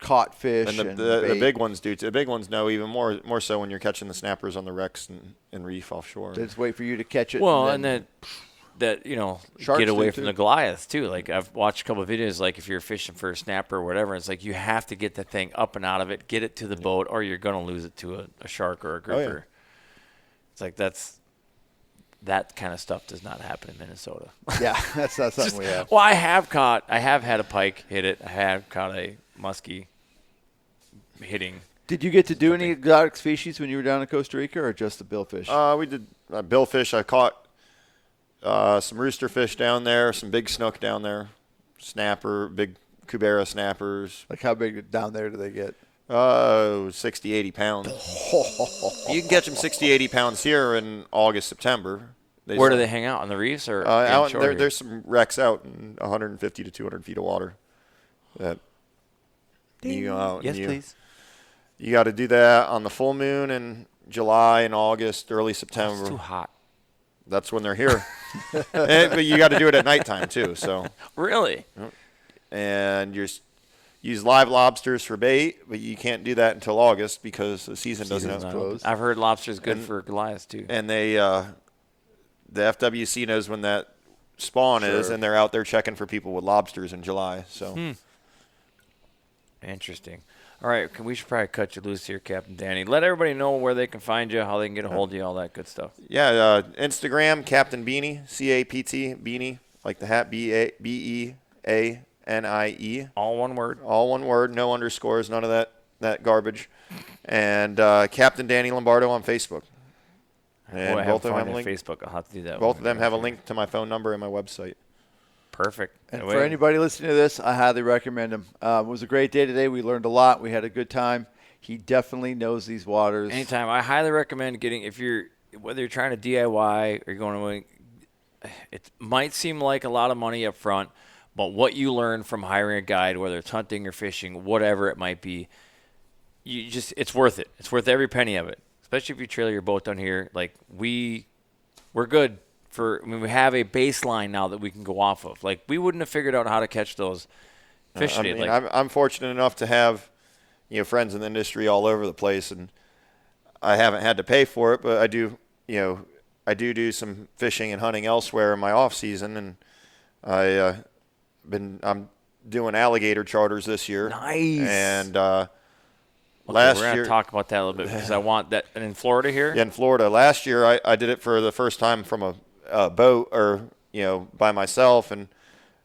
caught fish. And the big ones do too. The big ones know even more so when you're catching the snappers on the wrecks and reef offshore. They just wait for you to catch it. Well, and then that Sharks get away do, from too. the Goliath too. Like I've watched a couple of videos. Like if you're fishing for a snapper or whatever, it's like you have to get that thing up and out of it, get it to the boat, or you're gonna lose it to a shark or a grouper. It's like that kind of stuff does not happen in Minnesota. Yeah, that's not something we have. Well, I have had a pike hit it. I have caught a muskie hitting. Did you get to do any exotic species when you were down in Costa Rica, or just the billfish? We did billfish. I caught some rooster fish down there, some big snook down there, snapper, big cubera snappers. Like how big down there do they get? 60, 80 pounds. You can catch them 60, 80 pounds here in August, September. Where do they hang out? On the reefs or out? inshore here? There's some wrecks out in 150 to 200 feet of water. That you go out. Yes, please. You got to do that on the full moon in July and August, early September. It's too hot. That's when they're here. But you got to do it at nighttime too. So Really? and you use live lobsters for bait, but you can't do that until August because the season doesn't Season's have not closed. I've heard lobster's good for Goliaths too. And they the FWC knows when that spawn is, Sure. and they're out there checking for people with lobsters in July. So Interesting. All right, we should probably cut you loose here, Captain Danny. Let everybody know where they can find you, how they can get a hold of you, all that good stuff. yeah, Instagram Captain Beanie, CAPT Beanie, like the hat, BEANIE, All one word. all one word, no underscores, none of that garbage. And Captain Danny Lombardo on Facebook. And Boy, I both haven't of them found have a you on link. Facebook. I'll have to do that. Both when of we them get have a here. link to my phone number and my website. Perfect. And Wait. for anybody listening to this, I highly recommend him. It was a great day today. We learned a lot. We had a good time. He definitely knows these waters. Anytime. I highly recommend getting, whether you're trying to DIY or you're going to, it might seem like a lot of money up front, but what you learn from hiring a guide, whether it's hunting or fishing, whatever it might be, it's worth it. It's worth every penny of it, especially if you trailer your boat down here. Like we're good. We have a baseline now that we can go off of. Like we wouldn't have figured out how to catch those fish I today. mean, I'm fortunate enough to have friends in the industry all over the place, and I haven't had to pay for it, but I do do some fishing and hunting elsewhere in my off season, and I'm doing alligator charters this year. Nice. And We're last going year to talk about that a little bit because I want that. And in Florida here? in Florida, last year I did it for the first time from a boat or by myself, and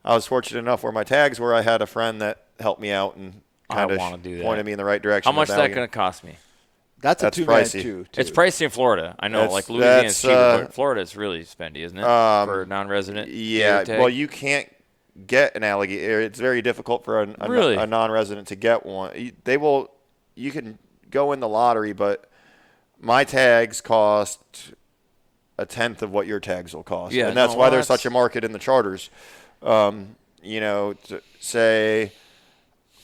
I was fortunate enough where my tags were. I had a friend that helped me out and kind of pointed me in the right direction. How much is that going to cost me? That's a two-man pricey. too. It's pricey in Florida. I know, like Louisiana's cheaper, but Florida is really spendy, isn't it? For a non-resident? Yeah, gator tag? well, you can't get an alligator. It's very difficult for a non-resident to get one. You can go in the lottery, but my tags cost a tenth of what your tags will cost. Yeah, and that's why there's such a market in the charters. To say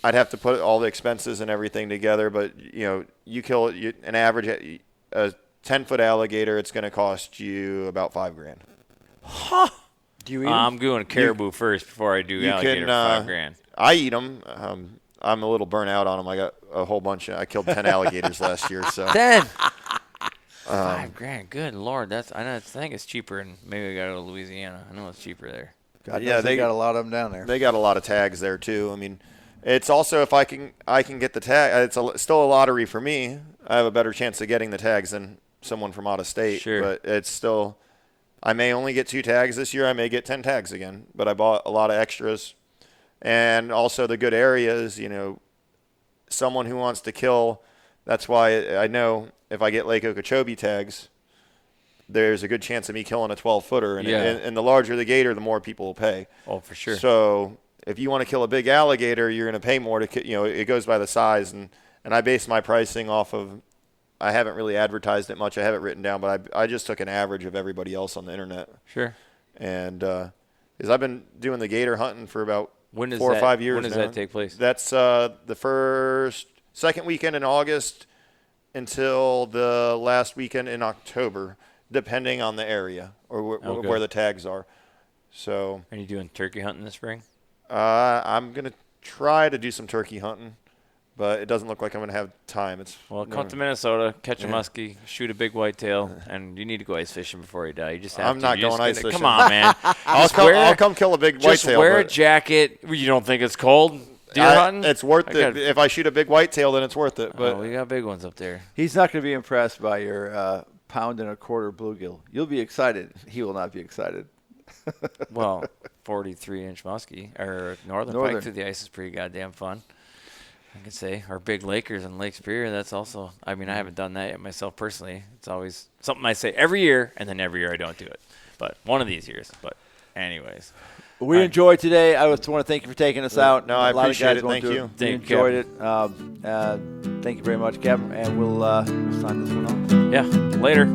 I'd have to put all the expenses and everything together, but you kill an average a 10-foot alligator, it's going to cost you about $5,000. Huh? Do you eat 'em? I'm going caribou first before I do alligator for $5,000. I eat them. I'm a little burnt out on them. I got a whole bunch. I killed 10 alligators last year. So 10. $5,000. Good Lord, I think it's cheaper, and maybe we got to go to Louisiana. I know it's cheaper there. God knows they got a lot of them down there. They got a lot of tags there too. I mean, it's also if I can get the tag. It's still a lottery for me. I have a better chance of getting the tags than someone from out of state. Sure. But it's still. I may only get 2 tags this year. I may get 10 tags again. But I bought a lot of extras, and also the good areas. Someone who wants to kill. That's why I know if I get Lake Okeechobee tags, there's a good chance of me killing a 12-footer. And the larger the gator, the more people will pay. Oh, for sure. So if you want to kill a big alligator, you're going to pay more to it goes by the size. And I base my pricing off of, I haven't really advertised it much. I have it written down, but I just took an average of everybody else on the internet. Sure. And because I've been doing the gator hunting for about 4 or 5 years now. When does that take place? That's the second weekend in August until the last weekend in October, depending on the area or where the tags are. So, are you doing turkey hunting this spring? I'm going to try to do some turkey hunting. but it doesn't look like I'm going to have time. Come to Minnesota, catch a muskie, shoot a big whitetail, and you need to go ice fishing before you die. You just have I'm to. not You're going just ice gonna- fishing. Come on, man. I'll come kill a big Just whitetail. wear a but jacket. You don't think it's cold deer hunting? It's worth I it. got- If I shoot a big whitetail, then it's worth it. But we got big ones up there. He's not going to be impressed by your 1.25 pound bluegill. You'll be excited. He will not be excited. Well, 43-inch muskie or northern pike through the ice is pretty goddamn fun. I can say our big Lakers in Lake Superior. That's also. I mean, I haven't done that yet myself personally. It's always something I say every year, and then every year I don't do it. But one of these years. But anyways, We enjoyed today. I just want to thank you for taking us out. No, I appreciate it. Thank you. We enjoyed it. Thank you very much, Kevin. And we'll sign this one off. yeah. Later.